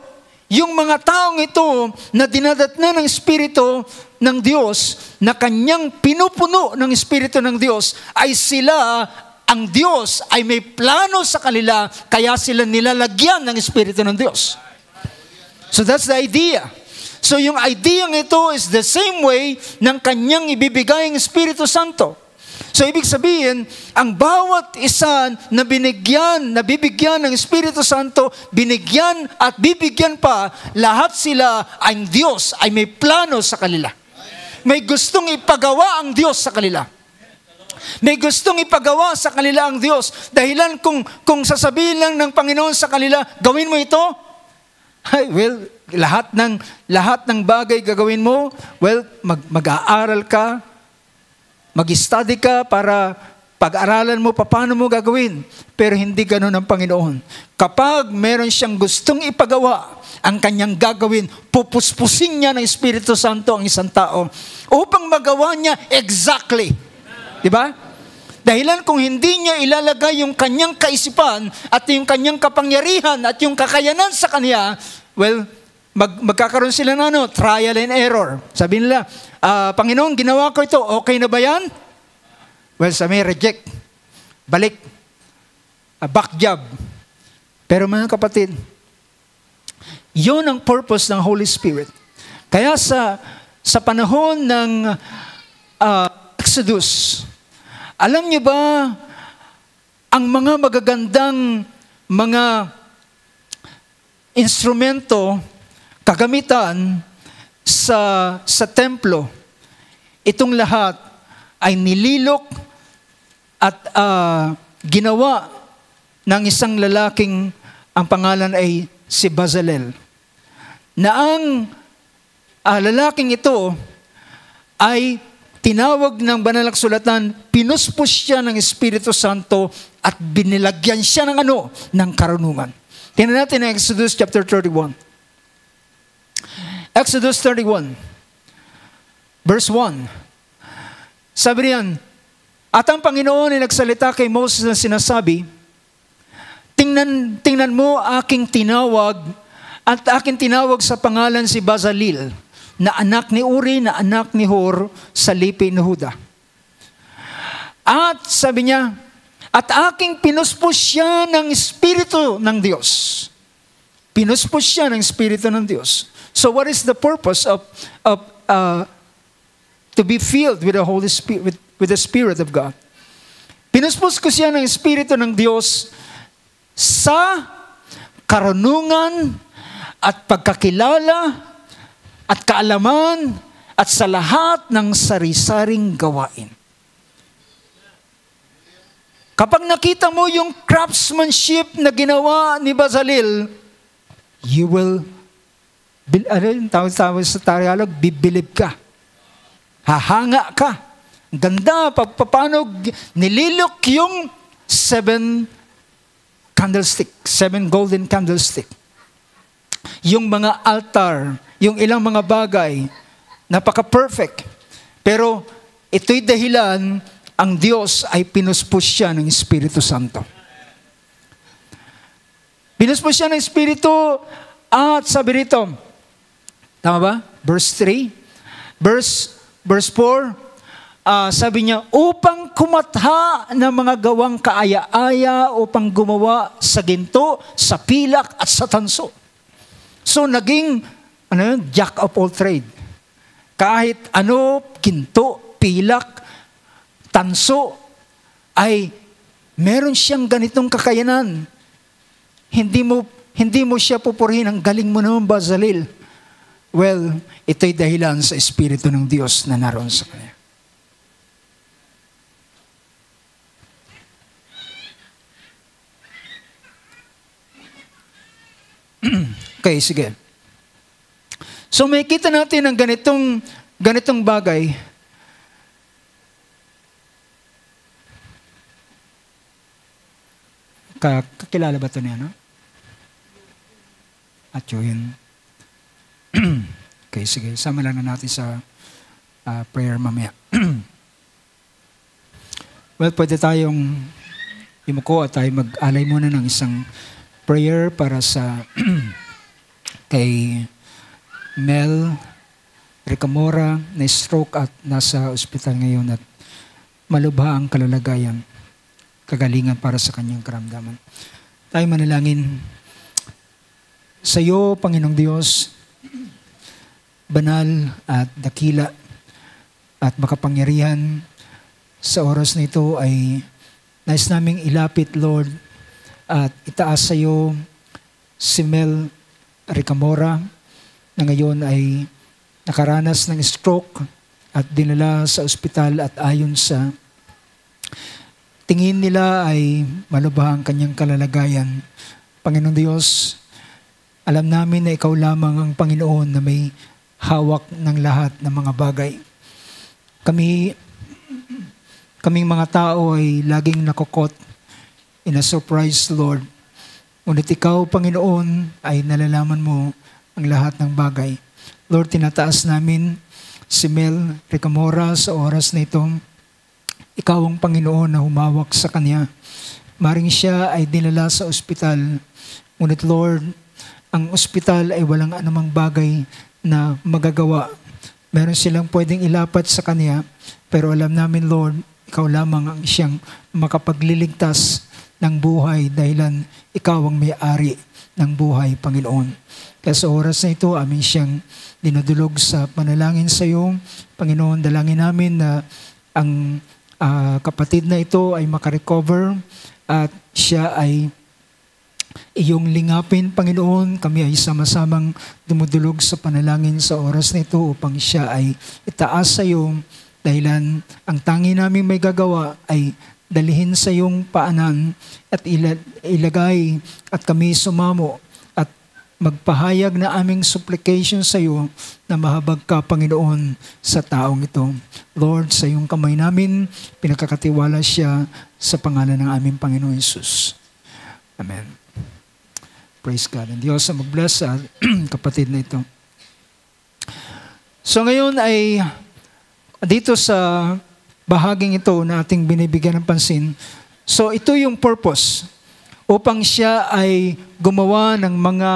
yung mga taong ito na dinadatnan ng Espiritu ng Diyos, na kanyang pinupuno ng Espiritu ng Diyos, ay sila, ang Diyos ay may plano sa kanila, kaya sila nilalagyan ng Espiritu ng Diyos. So that's the idea. So yung idea ng ito is the same way ng kanyang ibibigay ang Espiritu Santo. So ibig sabihin, ang bawat isa na bibigyan ng Espiritu Santo, binigyan at bibigyan pa, lahat sila ang Diyos ay may plano sa kanila. May gustong ipagawa ang Diyos sa kanila. May gustong ipagawa sa kanila ang Diyos. Dahilan kung sasabihin lang ng Panginoon sa kanila, gawin mo ito, well, lahat ng bagay gagawin mo, well, mag-aaral ka, mag-study ka para pag-aralan mo paano mo gagawin. Pero hindi ganoon ang Panginoon. Kapag meron siyang gustong ipagawa, ang kanyang gagawin, pupuspusin niya ng Espiritu Santo ang isang tao upang magawa niya exactly. Diba? Dahilan kung hindi niya ilalagay yung kanyang kaisipan at yung kanyang kapangyarihan at yung kakayanan sa kanya, well, magkakaroon sila ng trial and error. Sabi nila, Panginoon, ginawa ko ito, okay na ba yan? Well, sabi, reject. Balik. Back job. Pero mga kapatid, yun ang purpose ng Holy Spirit. Kaya sa panahon ng Exodus, alam niyo ba, ang mga magagandang mga instrumento, kagamitan sa templo, itong lahat ay nililok at ginawa ng isang lalaking ang pangalan ay si Bezalel. Na ang lalaking ito ay tinawag ng banal na kasulatan, pinuspos siya ng Espiritu Santo at binilagyan siya ng ng karunungan. Tingnan natin ang Exodus chapter 31. Exodus 31, verse 1. Sabi niyan, at ang Panginoon ay nagsalita kay Moses na sinasabi, tingnan mo aking tinawag at aking tinawag sa pangalan si Bezaleel, na anak ni Uri, na anak ni Hur, sa lipi ni Huda. At sabi niya, at aking pinuspos siya ng Espiritu ng Diyos. Pinuspos siya ng Espiritu ng Diyos. So what is the purpose of to be filled with the Holy Spirit, with the Spirit of God? Pinuspos ko siya ng Espiritu ng Diyos sa karunungan at pagkakilala at kaalaman at sa lahat ng sari-saring gawain. Kapag nakita mo yung craftsmanship na ginawa ni Bezaleel, you will, tawag sa Tagalog, bibilib ka. Hahanga ka. Ganda, paano nililok yung 7 golden candlestick. Yung mga altar, yung ilang mga bagay, napaka-perfect. Pero ito'y dahilan, ang Diyos ay pinuspos siya ng Espiritu Santo. Pinuspos siya ng Espiritu at sabi rito, tama ba? Verse 3. Verse 4, sabi niya, upang kumatha ng mga gawang kaaya-aya, upang gumawa sa ginto, sa pilak at sa tanso. So naging jack of all trade. Kahit ginto, pilak, tanso, ay meron siyang ganitong kakayanan. Hindi mo siya pupurihin, ang galing mo naman, Bezaleel. Well, ito'y dahilan sa Espiritu ng Diyos na naroon sa kanya. Okay, sige. So may kita natin ang ganitong bagay. Kakilala ba ito niya, no? At yun. Okay, sige. Sama lang na natin sa prayer mamaya. Well, pwede tayong imuko at tayo mag-alay muna ng isang prayer para sa kay Mel Ricamora na stroke at nasa ospital ngayon at malubha ang kalalagayan, kagalingan para sa kanyang karamdaman. Tayo manalangin. Sa iyo, Panginoong Diyos, banal at dakila at makapangyarihan, sa oras na ito ay nais naming ilapit, Lord, at itaas sa iyo si Mel Ricamora na ngayon ay nakaranas ng stroke at dinala sa ospital at ayon sa tingin nila ay malubha ang kanyang kalalagayan. Panginoong Diyos, alam namin na ikaw lamang ang Panginoon na may hawak ng lahat ng mga bagay. Kaming mga tao ay laging nakukot in a surprise, Lord. Ngunit ikaw, Panginoon, ay nalalaman mo ang lahat ng bagay. Lord, tinataas namin si Mel Ricamora sa oras na ito. Ikaw ang Panginoon na humawak sa kanya. Maring siya ay dinala sa ospital. Ngunit Lord, ang ospital ay walang anumang bagay na magagawa. Meron silang pwedeng ilapat sa kanya, pero alam namin, Lord, ikaw lamang ang siyang makapagliligtas ng buhay dahilan ikaw ang may-ari ng buhay, Panginoon. Kaya sa oras na ito, amin siyang dinudulog sa panalangin sa iyo. Panginoon, dalangin namin na ang kapatid na ito ay makarecover at siya ay iyong lingapin, Panginoon. Kami ay sama-samang dumudulog sa panalangin sa oras na ito upang siya ay itaas sa iyo dahilan ang tangi namin may gagawa ay dalihin sa iyong paanan at ilagay at kami sumamo at magpahayag na aming supplication sa iyo na mahabag ka, Panginoon, sa taong ito. Lord, sa iyong kamay namin, pinakakatiwala siya sa pangalan ng aming Panginoon Jesus. Amen. Praise God. And Diyos ang mag-bless sa kapatid na ito. So ngayon ay dito sa bahaging ito na ating binibigyan ng pansin. So ito yung purpose upang siya ay gumawa ng mga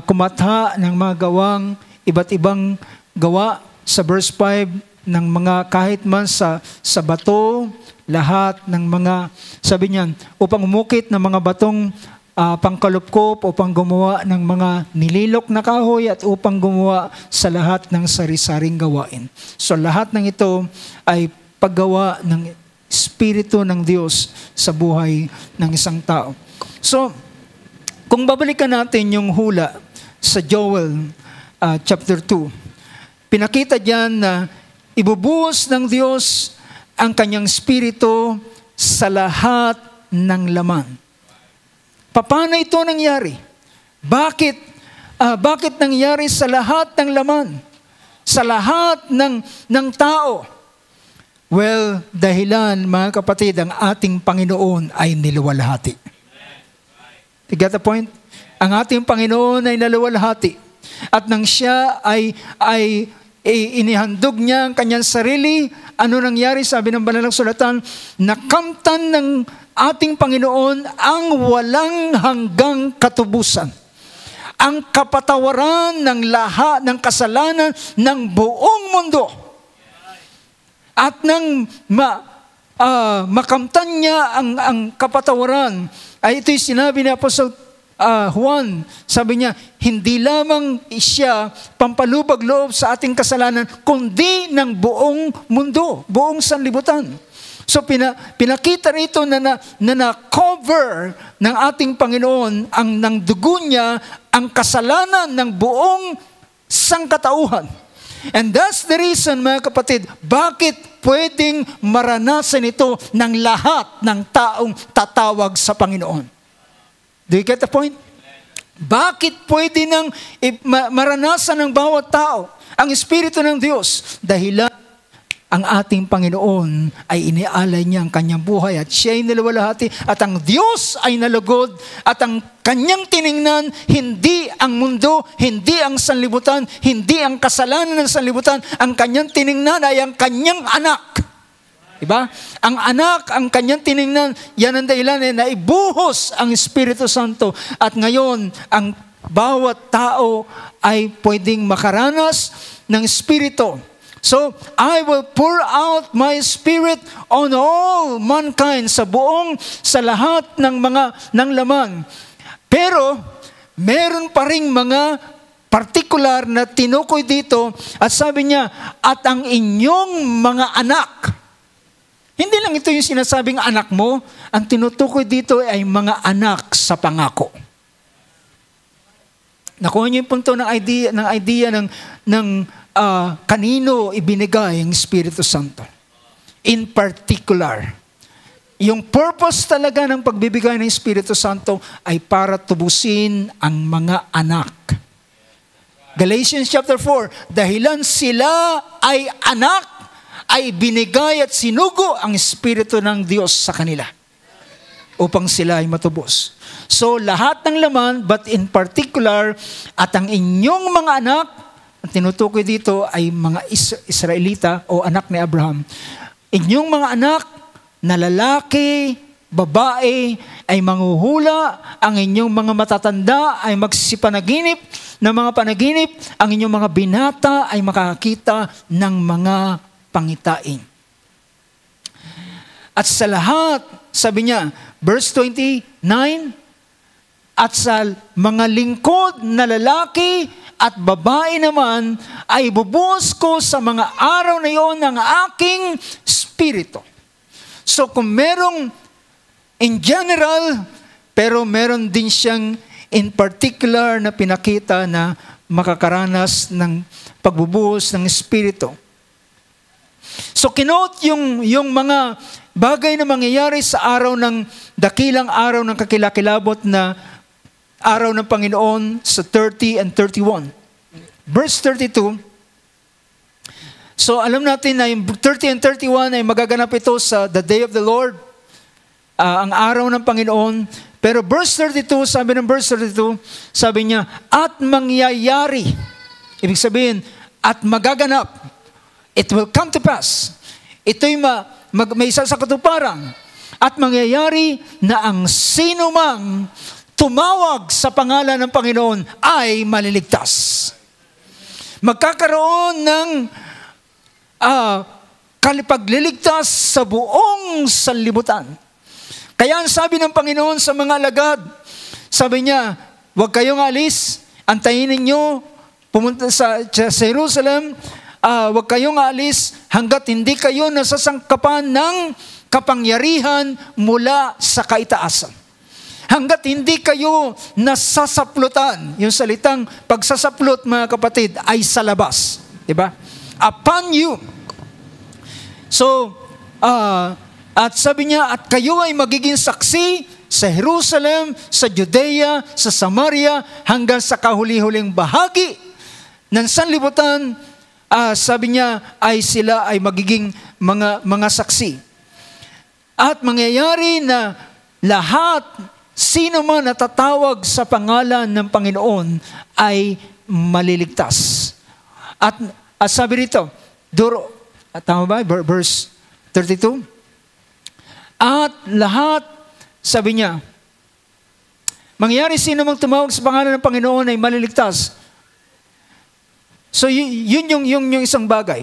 kumatha ng mga gawang iba't ibang gawa sa verse 5 ng mga kahit man sa bato, lahat ng mga, sabi niyan, upang umukit ng mga batong pangkalupkop, upang gumawa ng mga nililok na kahoy at upang gumawa sa lahat ng sari-saring gawain. So lahat ng ito ay paggawa ng Espiritu ng Diyos sa buhay ng isang tao. So, kung babalikan natin yung hula sa Joel chapter 2, pinakita diyan na ibubuhos ng Diyos ang kanyang Espiritu sa lahat ng laman. Paano ito nangyari? Bakit nangyari sa lahat ng laman? Sa lahat ng tao? Well, dahilan, mga kapatid, ang ating Panginoon ay niluwalhati. You get the point? Ang ating Panginoon ay naluwalhati. At nang siya ay inihandog niya ang kanyang sarili, ano nangyari? Sabi ng Banal na Sulatan, nakamtan ng ating Panginoon ang walang hanggang katubusan. Ang kapatawaran ng lahat ng kasalanan ng buong mundo. At nang makamtan niya ang kapatawaran, ay ito'y sinabi ni Apostol Juan, sabi niya, hindi lamang siya pampalubag loob sa ating kasalanan, kundi ng buong mundo, buong sanlibutan. So pinakita rito na na-cover ng ating Panginoon ng dugo niya ang kasalanan ng buong sangkatauhan. And that's the reason, mga kapatid, bakit pwedeng maranasan ito ng lahat ng taong tatawag sa Panginoon. Do you get the point? Bakit pwede nang maranasan ng bawat tao ang Espiritu ng Diyos? Dahilan ang ating Panginoon ay inialay niya ang kanyang buhay at siya ay niluwalhati at ang Diyos ay nalugod at ang kanyang tiningnan, hindi ang mundo, hindi ang sanlibutan, hindi ang kasalanan ng sanlibutan, ang kanyang tiningnan ay ang kanyang anak. Diba? Ang anak, ang kanyang tiningnan, yan ang dahilan na ibuhos ang Espiritu Santo at ngayon, ang bawat tao ay pwedeng makaranas ng Espiritu. So, I will pour out my Spirit on all mankind, sa lahat ng laman. Pero, meron pa ring mga particular na tinukoy dito at sabi niya, at ang inyong mga anak. Hindi lang ito yung sinasabing anak mo, ang tinutukoy dito ay mga anak sa pangako. Nakuha niyo yung punto ng idea ng kanino ibinigay ang Espiritu Santo. In particular, yung purpose talaga ng pagbibigay ng Espiritu Santo ay para tubusin ang mga anak. Galatians chapter 4, dahilan sila ay anak, ay binigay at sinugo ang Espiritu ng Diyos sa kanila upang sila ay matubos. So lahat ng laman, but in particular, at ang inyong mga anak, ang tinutukoy dito ay mga Israelita o anak ni Abraham. Inyong mga anak na lalaki, babae ay manghuhula, ang inyong mga matatanda ay magsisipanaginip ng mga panaginip, ang inyong mga binata ay makakita ng mga pangitain. At sa lahat, sabi niya, verse 29, at sa mga lingkod na lalaki at babae naman ay bubuhos ko sa mga araw na iyon ng aking Espiritu. So kung merong in general, pero meron din siyang in particular na pinakita na makakaranas ng pagbubuhos ng Espiritu. So kinote yung mga bagay na mangyayari sa araw ng dakilang araw ng kakilakilabot na araw ng Panginoon sa 30 and 31. Verse 32, so alam natin na yung 30 and 31 ay magaganap ito sa the day of the Lord, ang araw ng Panginoon. Pero verse 32, sabi ng verse 32, sabi niya, at mangyayari. Ibig sabihin, at magaganap. It will come to pass. Ito'y may isa sa katuparan. At mangyayari na ang sino mang tumawag sa pangalan ng Panginoon ay maliligtas. Magkakaroon ng kalipagliligtas sa buong sanlibutan. Kaya ang sabi ng Panginoon sa mga alagad, sabi niya, huwag kayong alis, antayin ninyo, pumunta sa Jerusalem, huwag kayong alis hanggat hindi kayo nasasangkapan ng kapangyarihan mula sa kaitaasan. Hanggat hindi kayo nasasaplutan. Yung salitang pagsasaplot, mga kapatid, ay sa labas. Diba? Upon you. So, at sabi niya, at kayo ay magiging saksi sa Jerusalem, sa Judea, sa Samaria, hanggang sa kahuli-huling bahagi ng sanlibutan. Sabi niya, ay sila ay magiging mga saksi. At mangyayari na lahat, sino man natatawag sa pangalan ng Panginoon ay maliligtas. At sabi rito, tama ba? Verse 32? At lahat, sabi niya, mangyayari sino mang tumawag sa pangalan ng Panginoon ay maliligtas. So yun yung isang bagay.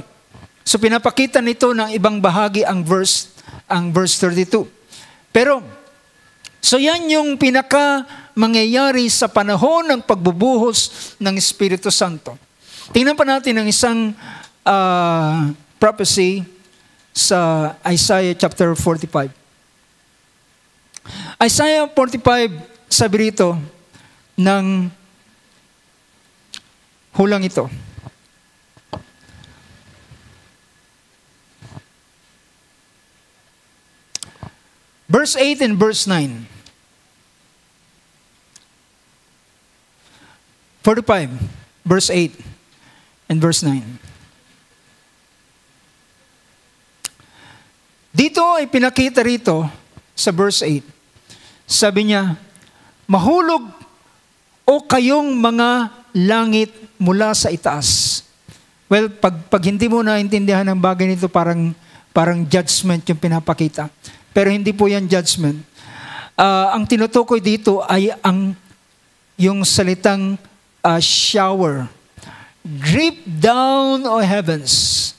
So pinapakita nito ng ibang bahagi ang verse 32. Pero, so yan yung pinaka mangyayari sa panahon ng pagbubuhos ng Espiritu Santo. Tingnan pa natin ang isang prophecy sa Isaiah chapter 45. Isaiah 45, sabi rito, ng hulang ito. Verse 8 and verse 9. 45, verse 8 and verse 9. Dito ay pinakita rito sa verse 8. Sabi niya, mahulog o kayong mga langit mula sa itaas. Well, pag hindi mo naintindihan ang bagay nito, parang judgment yung pinapakita. Pero hindi po yan judgment. Ang tinutukoy dito ay yung salitang shower. Drip down, O heavens.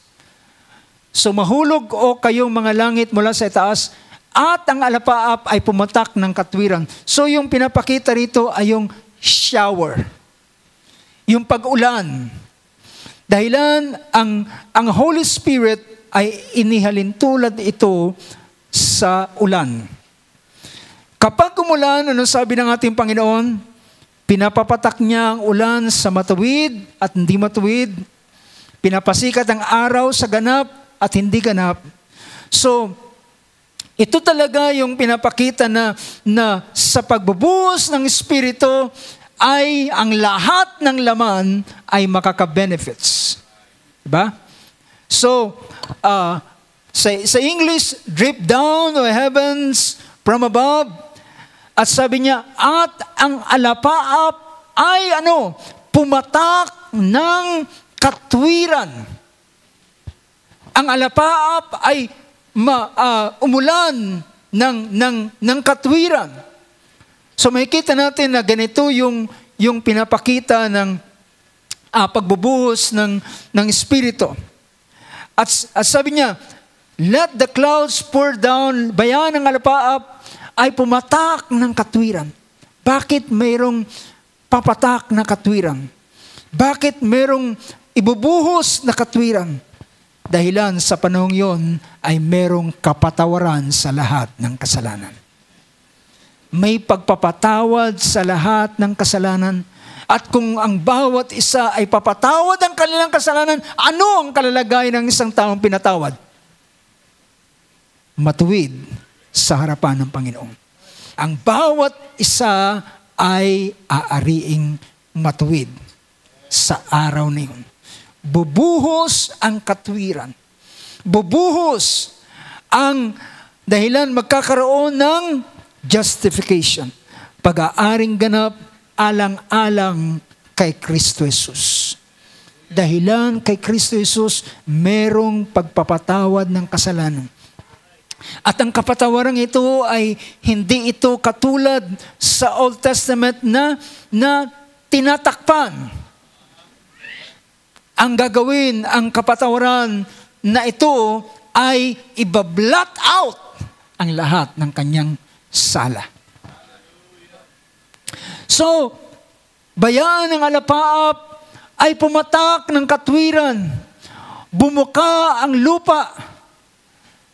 So mahulog o kayong mga langit mula sa itaas, at ang alapaap ay pumatak ng katwiran. So yung pinapakita rito ay yung shower. Yung pag-ulan. Dahilan ang Holy Spirit ay inihalin tulad ito sa ulan. Kapag umulan, ano sabi ng ating Panginoon? Pinapapatak niya ang ulan sa matuwid at hindi matuwid. Pinapasikat ang araw sa ganap at hindi ganap. So, ito talaga yung pinapakita na sa pagbubuhos ng Espiritu ay ang lahat ng laman ay makaka-benefits. Diba? So, sa English, drip down, O heavens, from above. At sabi niya, at ang alapaap ay pumatak ng katwiran. Ang alapaap ay umulan ng katwiran. So makikita natin na ganito yung pinapakita ng pagbubuhos ng Espiritu. At sabi niya, let the clouds pour down, bayan ng alapaap ay pumatak ng katwiran. Bakit mayroong papatak na katwiran? Bakit mayroong ibubuhos na katwiran? Dahilan sa panahong yon ay mayroong kapatawaran sa lahat ng kasalanan. May pagpapatawad sa lahat ng kasalanan. At kung ang bawat isa ay papatawad ang kanilang kasalanan, ano ang kalalagayan ng isang taong pinatawad? Matuwid sa harapan ng Panginoon. Ang bawat isa ay aariing matuwid sa araw na yun. Bubuhos ang katwiran. Bubuhos ang dahilan magkakaroon ng justification. Pag-aaring ganap alang-alang kay Kristo Jesus. Dahilan kay Kristo Jesus, merong pagpapatawad ng kasalanan. At ang kapatawaran ito ay hindi ito katulad sa Old Testament na tinatakpan. Ang gagawin, ang kapatawaran na ito ay iba-blot out ang lahat ng kanyang sala. So, bayaan ng alapaap ay pumatak ng katwiran. Bumuka ang lupa.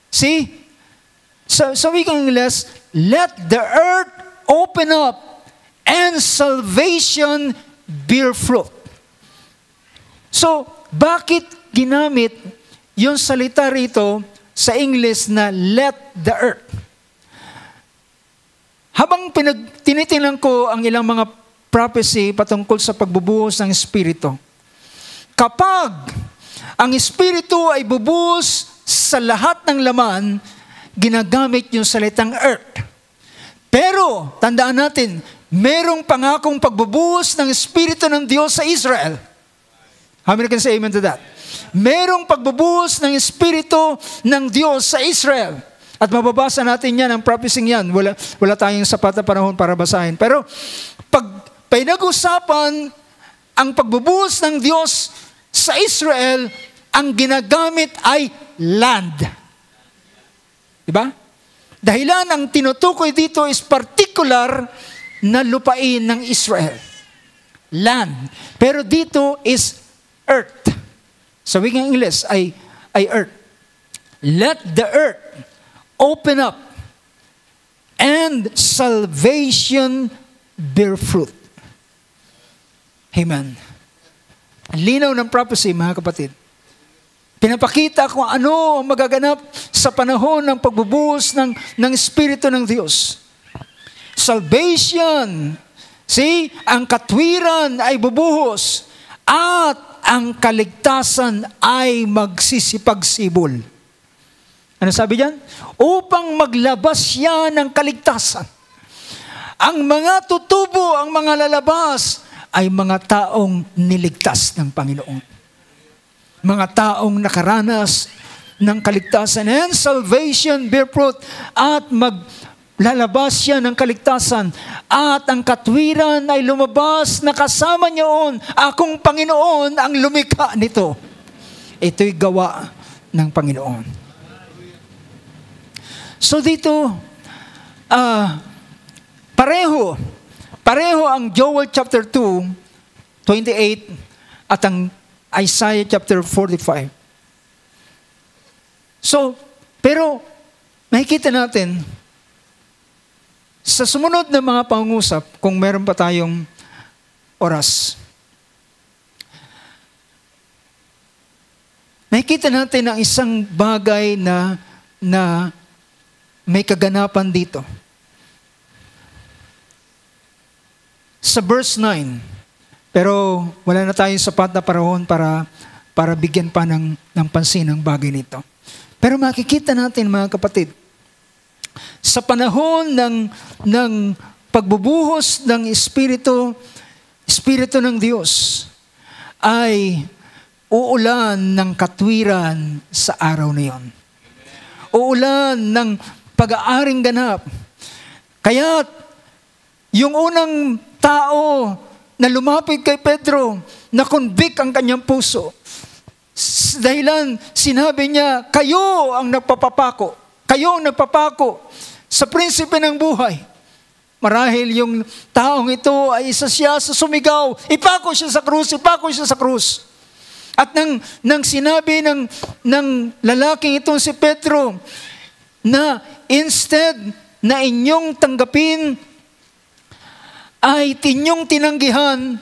See? So we can English, let the earth open up and salvation bear fruit. So, bakit ginamit yung salita rito sa English na let the earth? Habang tinitingnan ko ang ilang mga prophecy patungkol sa pagbubuhos ng Espiritu, kapag ang Espiritu ay bubuhos sa lahat ng laman, ginagamit yung salitang earth. Pero, tandaan natin, merong pangakong pagbubuhos ng Espiritu ng Diyos sa Israel. How many can say amen to that? Merong pagbubuhos ng Espiritu ng Diyos sa Israel. At mababasa natin yan, ang prophecy yan. Wala tayong sapat na panahon para basahin. Pero, pag pinag-usapan ang pagbubuhos ng Diyos sa Israel, ang ginagamit ay land. Diba? Dahilan ang tinutukoy dito is particular na lupain ng Israel. Land. Pero dito is earth. Sa wikang English ay earth. Let the earth open up and salvation bear fruit. Amen. Ang linaw ng prophecy, mga kapatid. Pinapakita kung ano ang magaganap sa panahon ng pagbubuhos ng Espiritu ng Diyos. Salvation. See? Ang katwiran ay bubuhos at ang kaligtasan ay magsisipagsibol. Ano sabi diyan? Upang maglabas siya ng kaligtasan. Ang mga tutubo, ang mga lalabas ay mga taong niligtas ng Panginoon. Mga taong nakaranas ng kaligtasan and salvation bear fruit at maglalabas siya ng kaligtasan at ang katwiran ay lumabas na kasama niyoon akong Panginoon ang lumikha nito. Ito'y gawa ng Panginoon. So dito, pareho ang Joel chapter 2, 28 at ang Isaiah chapter 45. So, pero makikita natin sa sumunod na mga pangungusap, kung meron pa tayong oras, makikita natin ang isang bagay na may kaganapan dito. Sa verse 9, pero wala na tayong sapat na panahon para bigyan pa ng pansin ang bagay nito. Pero makikita natin, mga kapatid, sa panahon ng pagbubuhos ng Espiritu ng Diyos, ay uulan ng katwiran sa araw na yon. Uulan ng pag-aaring ganap. Kaya yung unang tao na lumapit kay Pedro, na-convict ang kanyang puso. Dahilan, sinabi niya, kayo ang nagpapapako. Kayo ang nagpapako sa prinsipe ng buhay. Marahil yung taong ito ay isa siya sa sumigaw, ipako siya sa krus, ipako siya sa krus. At nang sinabi ng lalaking itong si Pedro, na instead na inyong tanggapin, ay inyong tinanggihan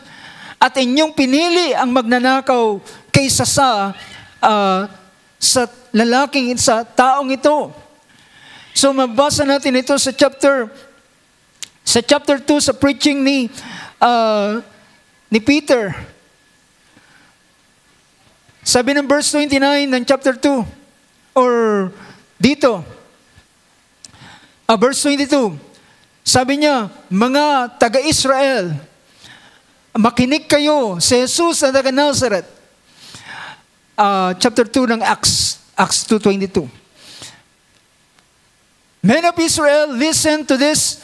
at inyong pinili ang magnanakaw kaysa sa lalaking, sa taong ito. So mabasa natin ito sa chapter Sa chapter 2, sa preaching ni Peter, sabi ng verse 29 ng chapter 2, or dito, verse 22, sabi niya, mga taga-Israel, makinig kayo sa Jesus na taga-Nazareth. Chapter 2 ng Acts 2:22. Men of Israel, listen to this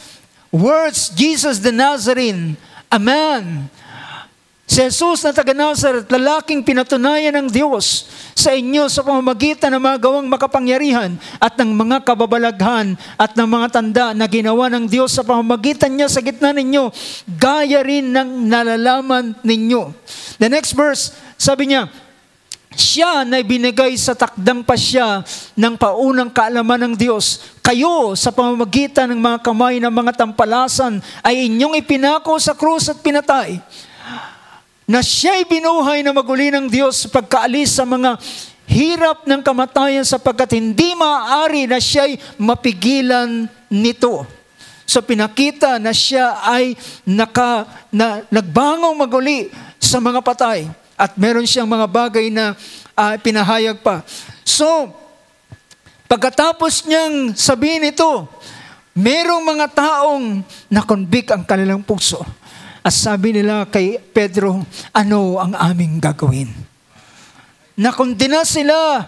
words, Jesus the Nazarene, a man. Si Jesus na taga-Nazareth, lalaking pinatunayan ng Diyos sa inyo sa pamamagitan ng mga gawang makapangyarihan at ng mga kababalaghan at ng mga tanda na ginawa ng Diyos sa pamamagitan niya sa gitna ninyo, gaya rin ng nalalaman ninyo. The next verse, sabi niya, siya na binigay sa takdang pasya ng paunang kaalaman ng Diyos. Kayo sa pamamagitan ng mga kamay ng mga tampalasan ay inyong ipinako sa krus at pinatay. Na siya'y binuhay na maguli ng Diyos sa pagkaalis sa mga hirap ng kamatayan sapagkat hindi maaari na siya'y mapigilan nito. So pinakita na siya ay nagbangong maguli sa mga patay. At meron siyang mga bagay na pinahayag pa. So, pagkatapos niyang sabihin ito, merong mga taong na-convict ang kanilang puso. At sabi nila kay Pedro, ano ang aming gagawin? Nakondena sila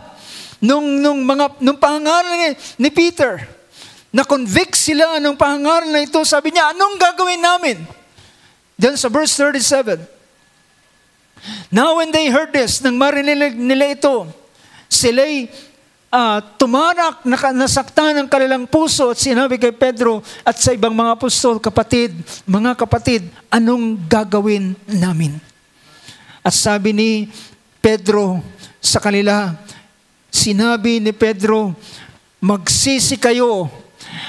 nung pangangaral ni Peter. Na-convict sila nung pangangaral na ito. Sabi niya, anong gagawin namin? Then sa verse 37, now when they heard this, nang marinig nila ito, sila'y tumarak, nasaktan ang kanilang puso at sinabi kay Pedro at sa ibang mga apostol, mga kapatid, anong gagawin namin? At sabi ni Pedro sa kanila, sinabi ni Pedro, magsisi kayo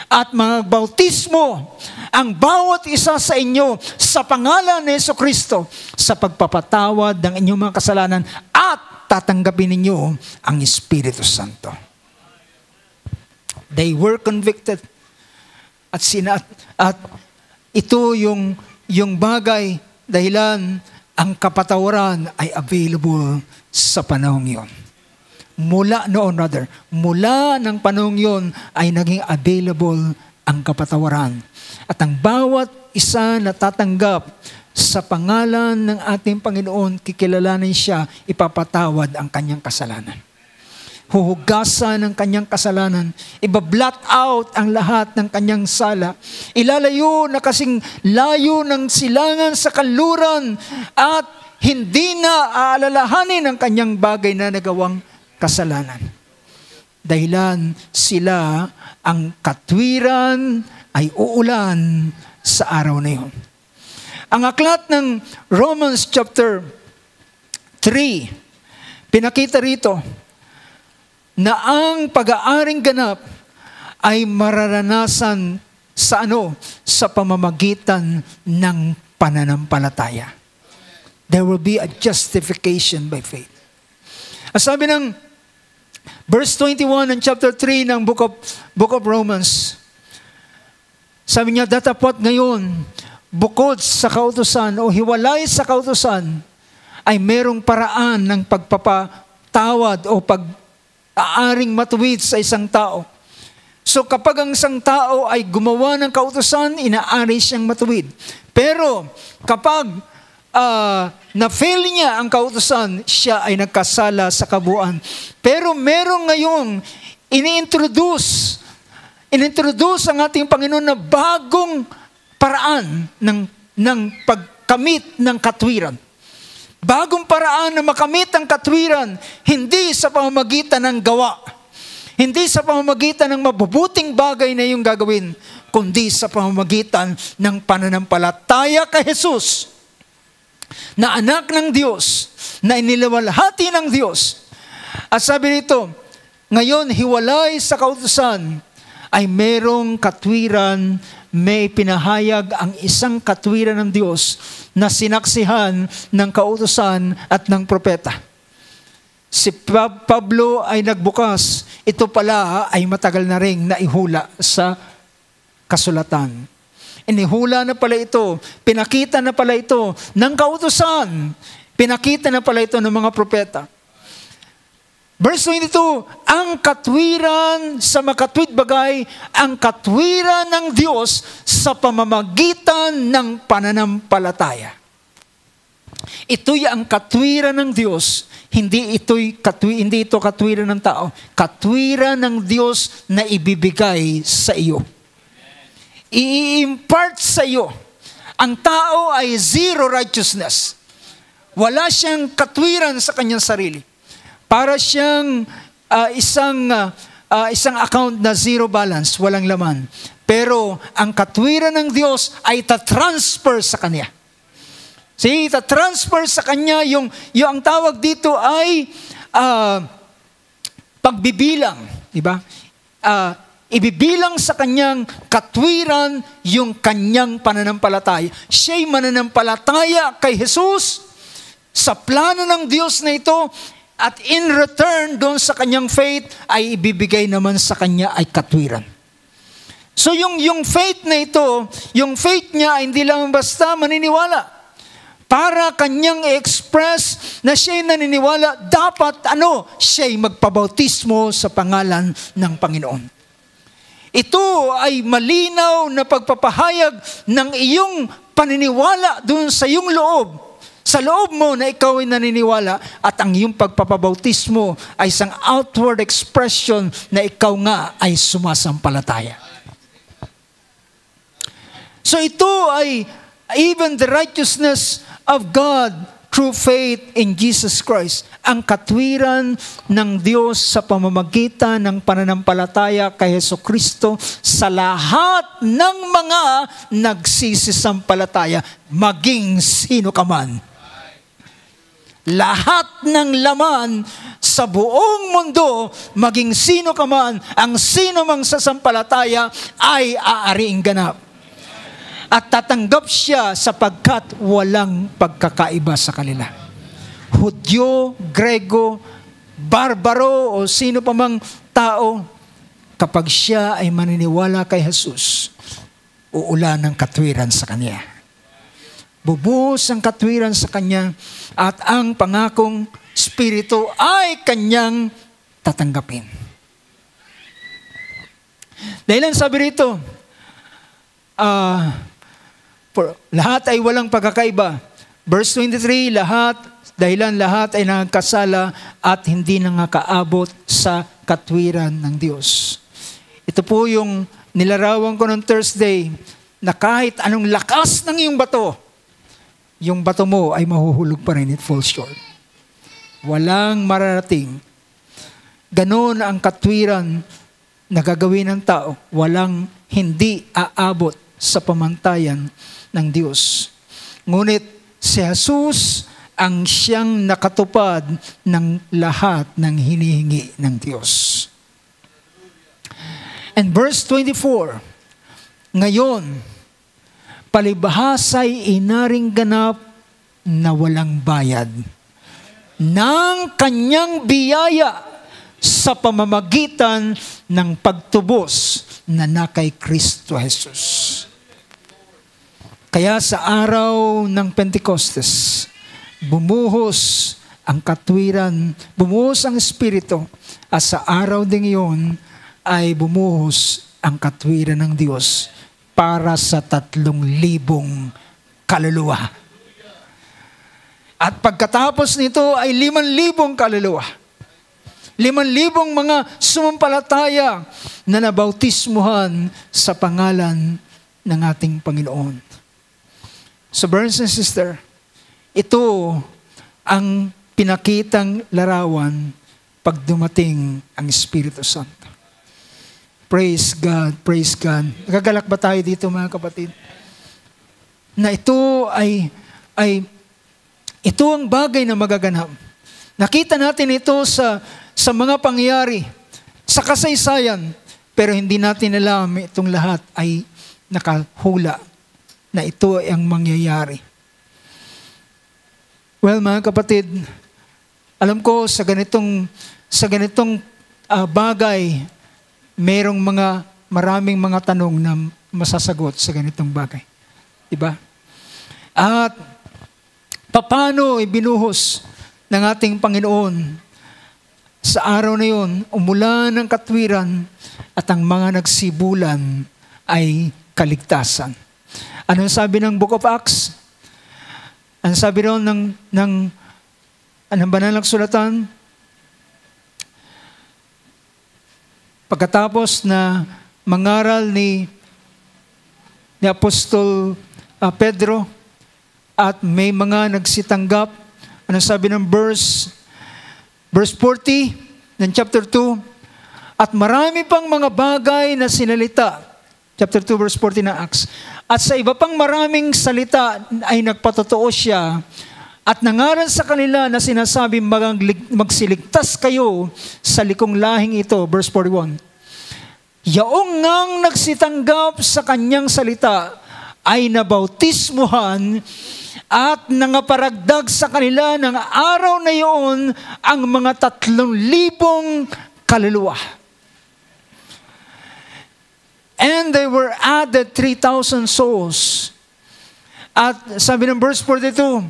at magbautismo ang bawat isa sa inyo sa pangalan ni Jesucristo sa pagpapatawad ng inyong mga kasalanan at tatanggapin ninyo ang Espiritu Santo. They were convicted. At ito yung bagay dahilan ang kapatawaran ay available sa panahong yon. Mula ng panahong yon ay naging available ang kapatawaran. At ang bawat isa na tatanggap sa pangalan ng ating Panginoon, kikilalanin siya, ipapatawad ang kanyang kasalanan. Huhugasan ang kanyang kasalanan, iba-blot out ang lahat ng kanyang sala, ilalayo na kasing layo ng silangan sa kanluran at hindi na aalalahanin ang kanyang bagay na nagawang kasalanan. Dahilan sila ang katwiran ay uulan sa araw na yun. Ang aklat ng Romans chapter 3, pinakita rito na ang pag-aaring ganap ay mararanasan sa pamamagitan ng pananampalataya. There will be a justification by faith. Sabi ng verse 21 ng chapter 3 ng book of Romans, sabi niya, datapot ngayon, bukod sa kautusan o hiwalay sa kautusan, ay merong paraan ng pagpapatawad o pag-aaring matuwid sa isang tao. So kapag ang isang tao ay gumawa ng kautusan, inaari siyang matuwid. Pero kapag na-fail niya ang kautusan, siya ay nagkasala sa kabuuan. Pero merong ngayong ini-introduce ang ating Panginoon na bagong paraan ng pagkamit ng katwiran. Bagong paraan na makamit ang katwiran, hindi sa pamamagitan ng gawa, hindi sa pamamagitan ng mabubuting bagay na iyong gagawin, kundi sa pamamagitan ng pananampalataya kay Jesus, na anak ng Diyos, na iniluwalhati ng Diyos. At sabi nito, ngayon hiwalay sa kautusan, ay merong katwiran, may pinahayag ang isang katwiran ng Diyos na sinaksihan ng kautusan at ng propeta. Si Pablo ay nagbukas, ito pala ay matagal na ring naihula sa kasulatan. Inihula na pala ito. Pinakita na pala ito ng kautusan. Pinakita na pala ito ng mga propeta. Verse 22, ang katwiran sa makatwid bagay, ang katwiran ng Diyos sa pamamagitan ng pananampalataya. Ito'y ang katwiran ng Diyos, hindi ito katwiran ng tao. Katwiran ng Diyos na ibibigay sa iyo. I-impart sa iyo. Ang tao ay zero righteousness. Wala siyang katwiran sa kanyang sarili. Para siyang isang account na zero balance, walang laman. Pero ang katwiran ng Diyos ay ta-transfer sa kanya. See, ta-transfer sa kanya yung ang tawag dito ay pagbibilang, di ba? Ibibilang sa kanyang katwiran yung kanyang pananampalataya. Siya'y mananampalataya kay Jesus sa plano ng Diyos na ito, at in return doon sa kanyang faith ay ibibigay naman sa kanya ay katwiran. So yung faith na ito, yung faith niya ay hindi lang basta maniniwala. Para kanyang i-express na siya'y naniniwala, dapat siya'y magpabautismo sa pangalan ng Panginoon. Ito ay malinaw na pagpapahayag ng iyong paniniwala doon sa iyong loob. Sa loob mo na ikaw ay naniniwala at ang iyong pagpapabautismo ay isang outward expression na ikaw nga ay sumasampalataya. So ito ay even the righteousness of God through faith in Jesus Christ. Ang katwiran ng Diyos sa pamamagitan ng pananampalataya kay Jesucristo sa lahat ng mga nagsisisampalataya, maging sino ka man. Lahat ng laman sa buong mundo, maging sino ka man, ang sino mang sasampalataya ay aariing ganap. At tatanggap siya sapagkat walang pagkakaiba sa kanila. Hudyo, Grego, barbaro o sino pa mang tao, kapag siya ay maniniwala kay Jesus, uulan ng katwiran sa kanya. Bubuhos ang katwiran sa kanya at ang pangakong Espiritu ay kanyang tatanggapin. Dahil ang sabi rito, lahat ay walang pagkakaiba. Verse 23, dahilan lahat ay nagkasala at hindi nangakaabot sa katwiran ng Diyos. Ito po yung nilarawan ko noong Thursday, na kahit anong lakas ng iyong bato, yung bato mo ay mahuhulog pa rin, it falls short. Walang mararating. Ganon ang katwiran na gagawin ng tao. Walang hindi aabot sa pamantayan ng Diyos. Ngunit si Jesus ang siyang nakatupad ng lahat ng hinihingi ng Diyos. And verse 24, ngayon, palibhasa'y inaring ganap na walang bayad ng kanyang biyaya sa pamamagitan ng pagtubos na kay Kristo Jesus. Kaya sa araw ng Pentecostes, bumuhos ang katwiran, bumuhos ang Espiritu, at sa araw ding iyon ay bumuhos ang katwiran ng Diyos para sa 3,000 kaluluwa. At pagkatapos nito ay 5,000 kaluluwa. 5,000 mga sumampalataya na nabautismuhan sa pangalan ng ating Panginoon. So brothers and sisters, ito ang pinakitang larawan pag dumating ang Espiritu Santo. Praise God, praise God. Nagagalak ba tayo dito mga kapatid? Na ito ito ang bagay na magaganap. Nakita natin ito sa mga pangyayari, sa kasaysayan, pero hindi natin alam itong lahat ay nakahula na ito ay ang mangyayari. Well, mga kapatid, alam ko sa ganitong bagay, merong maraming mga tanong masasagot sa ganitong bagay. Diba? At paano ibinuhos ng ating Panginoon sa araw na yon, umulan ng katwiran at ang mga nagsibulan ay kaligtasan. Anong sabi ng Book of Acts? Anong sabi ron ng anong banal na sulatan? Pagkatapos na mangaral ni Apostol Pedro at may mga nagsitanggap, anong sabi ng verse 40 ng chapter 2, at marami pang mga bagay na sinalita, chapter 2 verse 40 na Acts, at sa iba pang maraming salita ay nagpatotoo siya at nangaral sa kanila na sinasabi magsiligtas kayo sa likong lahing ito, verse 41. Yaong ngang nagsitanggap sa kanyang salita ay nabautismuhan at nangaparagdag sa kanila ng araw na iyon ang mga 3,000 kaluluwa. And they were added 3,000 souls. At sabi ng verse 42,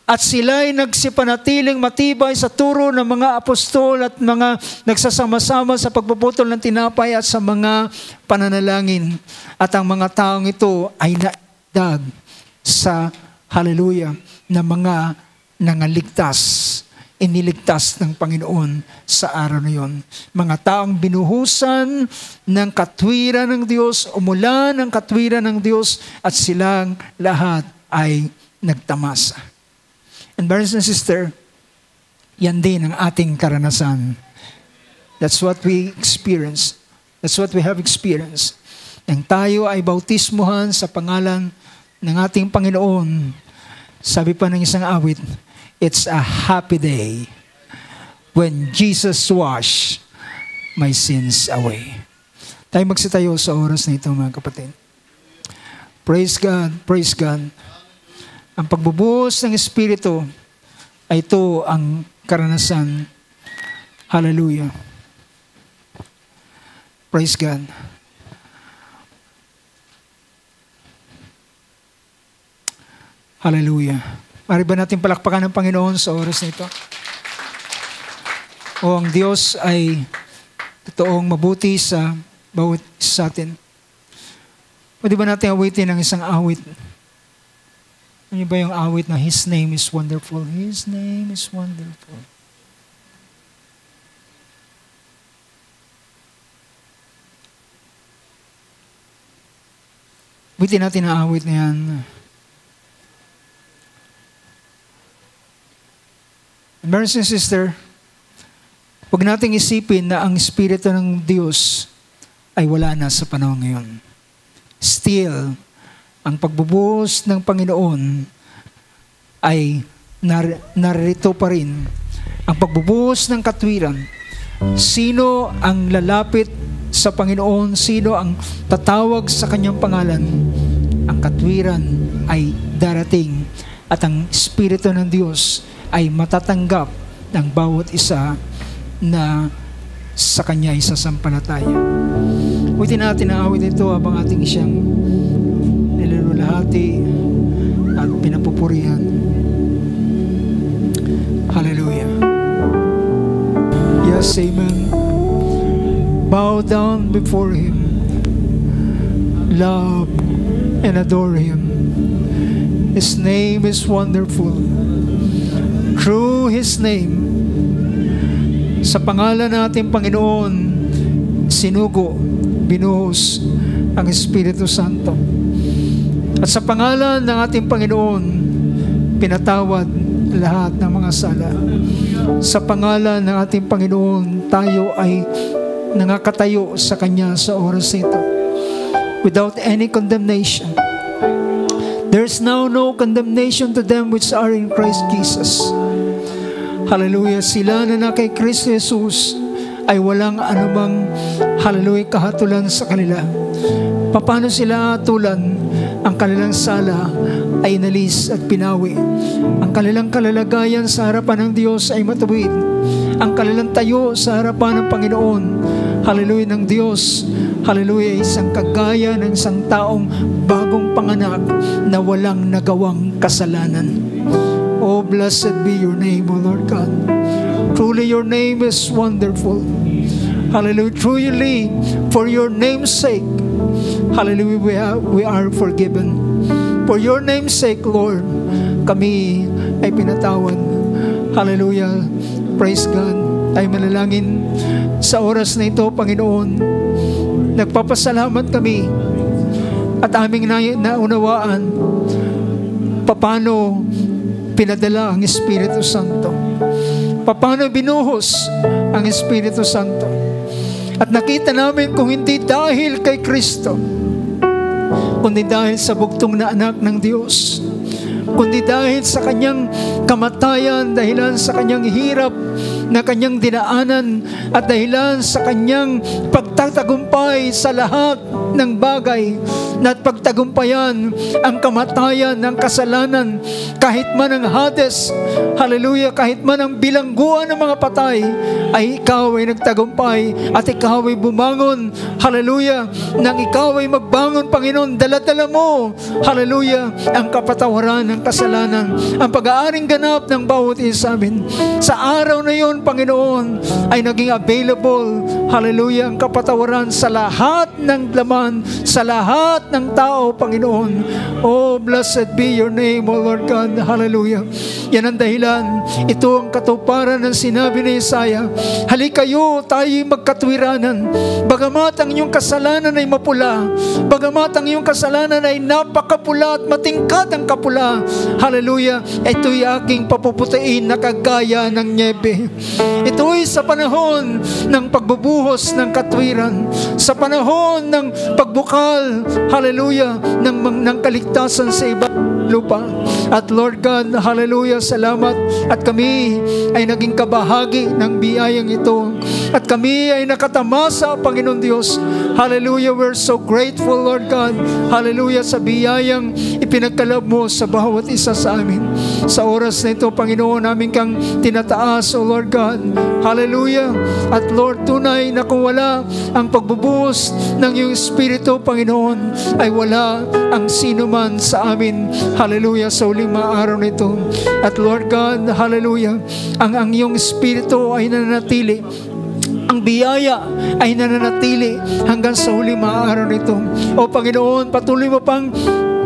at sila'y nagsipanatiling matibay sa turo ng mga apostol at mga nagsasama-sama sa pagpuputol ng tinapay at sa mga pananalangin. At ang mga taong ito ay nadag sa hallelujah na mga nangaligtas, iniligtas ng Panginoon sa araw na yon. Mga taong binuhusan ng katwiran ng Diyos, umulan ng katwiran ng Diyos at silang lahat ay nagtamasa. And brothers and sisters, yan din ang ating karanasan. That's what we experience. That's what we have experienced. Nang tayo ay bautismuhan sa pangalan ng ating Panginoon, sabi pa ng isang awit, it's a happy day when Jesus washed my sins away. Tayo magsitayo sa oras na ito, mga kapatid. Praise God, praise God. Ang pagbubuhos ng Espiritu ay ito ang karanasan. Hallelujah. Praise God. Hallelujah. Mari ba natin palakpakan ng Panginoon sa oras na ito? O ang Diyos ay totoong mabuti sa bawat isa sa atin. Pwede ba natin awitin ang isang awit? Ano ba yung awit na His name is wonderful? His name is wonderful. Awitin natin ang awit na yan. Brothers and sisters, huwag nating isipin na ang Espiritu ng Diyos ay wala na sa panahon ngayon. Still, ang pagbubuhos ng Panginoon ay narito pa rin. Ang pagbubuhos ng katwiran. Sino ang lalapit sa Panginoon? Sino ang tatawag sa kanyang pangalan? Ang katwiran ay darating at ang Espiritu ng Diyos ay matatanggap ng bawat isa na sa Kanya ay sasampalataya. Ulitin natin ang awit ito habang ating siyang nilululahati at pinapupurihan. Hallelujah. Yes, amen. Bow down before Him. Love and adore Him. His name is wonderful. Through His name, sa pangalan natin Panginoon, sinugo, binuhos ang Espiritu Santo. At sa pangalan ng ating Panginoon, pinatawad lahat ng mga sala. Sa pangalan ng ating Panginoon, tayo ay nangakatayo sa Kanya sa oras ito. Without any condemnation. There's now no condemnation to them which are in Christ Jesus. Hallelujah. Sila na kay Kristo Jesus ay walang anumang hallelujah kahatulan sa kanila. Paano sila tulan? Ang kanilang sala ay nalis at pinawi. Ang kanilang kalalagayan sa harapan ng Diyos ay matuwid. Ang kanilang tayo sa harapan ng Panginoon, hallelujah, ng Diyos, hallelujah, isang kagaya ng isang taong bagong panganak na walang nagawang kasalanan. Oh, blessed be your name, O Lord God. Truly your name is wonderful. Hallelujah. Truly, for your name's sake, hallelujah, we are forgiven. For your name's sake, Lord, kami ay pinatawad. Hallelujah. Praise God. Tayo manalangin sa oras na ito, Panginoon. Nagpapasalamat kami at aming naunawaan paano pinadala ang Espiritu Santo. Paano binuhos ang Espiritu Santo. At nakita namin kung hindi dahil kay Kristo, kundi dahil sa bugtong na anak ng Diyos, kundi dahil sa kanyang kamatayan, dahilan sa kanyang hirap na kanyang dinaanan, at dahilan sa kanyang pagtatagumpay sa lahat ng bagay, na pagtagumpayan ang kamatayan ng kasalanan, kahit man ang Hades, hallelujah, kahit man ang bilangguan ng mga patay, ay ikaw ay nagtagumpay at ikaw ay bumangon, hallelujah, nang ikaw ay magbangon, Panginoon, dala-dala mo, hallelujah, ang kapatawaran ng kasalanan, ang pag-aaring ganap ng bawat isa amin. Sa araw na yon, Panginoon, ay naging available, hallelujah, ang kapatawaran sa lahat ng laman, sa lahat ng tao, Panginoon. Oh, blessed be your name, O Lord God. Hallelujah. Yan ang dahilan. Ito ang katuparan ng sinabi ni Isaiah. Halikayo, tayo'y magkatwiranan. Bagamat ang iyong kasalanan ay mapula, bagamat ang iyong kasalanan ay napakapula at matingkad ang kapula, hallelujah, ito'y aking papuputain na kagaya ng nyebe. Ito'y sa panahon ng pagbubuhos ng katwiran, sa panahon ng pagbukal, hallelujah, ng kaligtasan sa iba lupa. At Lord God, hallelujah, salamat. At kami ay naging kabahagi ng biyayang ito. At kami ay nakatamasa, Panginoon Diyos. Hallelujah, we're so grateful, Lord God. Hallelujah, sa biyayang ipinagkaloob mo sa bawat isa sa amin. Sa oras na ito, Panginoon, namin kang tinataas, O Lord God. Hallelujah. At Lord, tunay na kung wala ang pagbubuhos ng iyong Espiritu, Panginoon, ay wala ang sino man sa amin. Hallelujah, sa uling mga araw na ito. At Lord God, hallelujah, ang iyong Espiritu ay nananatili. Ang biyaya ay nananatili hanggang sa huling mga araw nito. O Panginoon, patuloy mo pang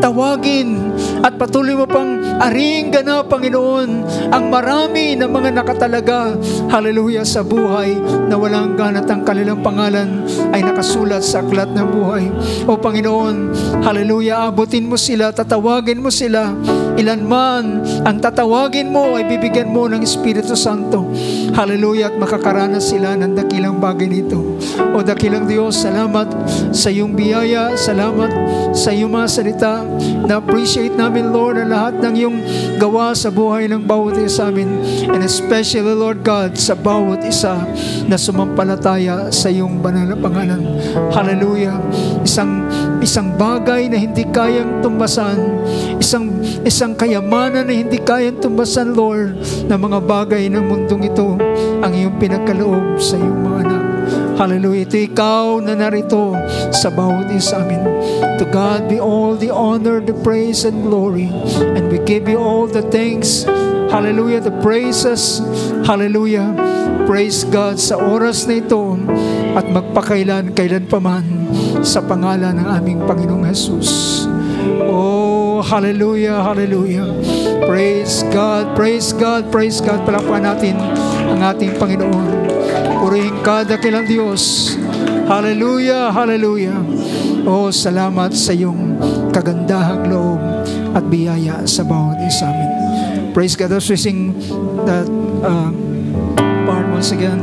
tawagin at patuloy mo pang aringgan na, Panginoon, ang marami na mga nakatalaga, hallelujah, sa buhay na walang ganat ang kanilang pangalan ay nakasulat sa aklat ng buhay. O Panginoon, hallelujah, abutin mo sila, tatawagin mo sila. Ilan man ang tatawagin mo ay bibigyan mo ng Espiritu Santo, hallelujah, at makakaranas sila ng dakilang bagay nito. O dakilang Diyos, salamat sa iyong biyaya, salamat sa iyong mga salita. Na-appreciate namin, Lord, ang lahat ng iyong gawa sa buhay ng bawat isa amin, and especially, Lord God, sa bawat isa na sumampalataya sa iyong banal na pangalan. Hallelujah. Isang bagay na hindi kayang tumbasan, isang kayamanan na hindi kayang tumbasan, Lord, na mga bagay ng mundong ito ang iyong pinagkaloob sa iyong mga anak. Hallelujah. Ito ikaw na narito sa bawat isa amin. To God be all the honor, the praise, and glory. And we give you all the thanks. Hallelujah. The praises. Hallelujah. Praise God sa oras na ito at magpakailan pa man sa pangalan ng aming Panginoong Jesus. Oh, hallelujah, hallelujah. Praise God, praise God, praise God. Palakpakan natin ang ating Panginoon. Purihin ka, dakilang Diyos. Hallelujah, hallelujah. Oh, salamat sa iyong kagandahang loob at biyaya sa bawat isa amin. Praise God. As we sing that part once again,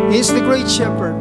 He's the great shepherd.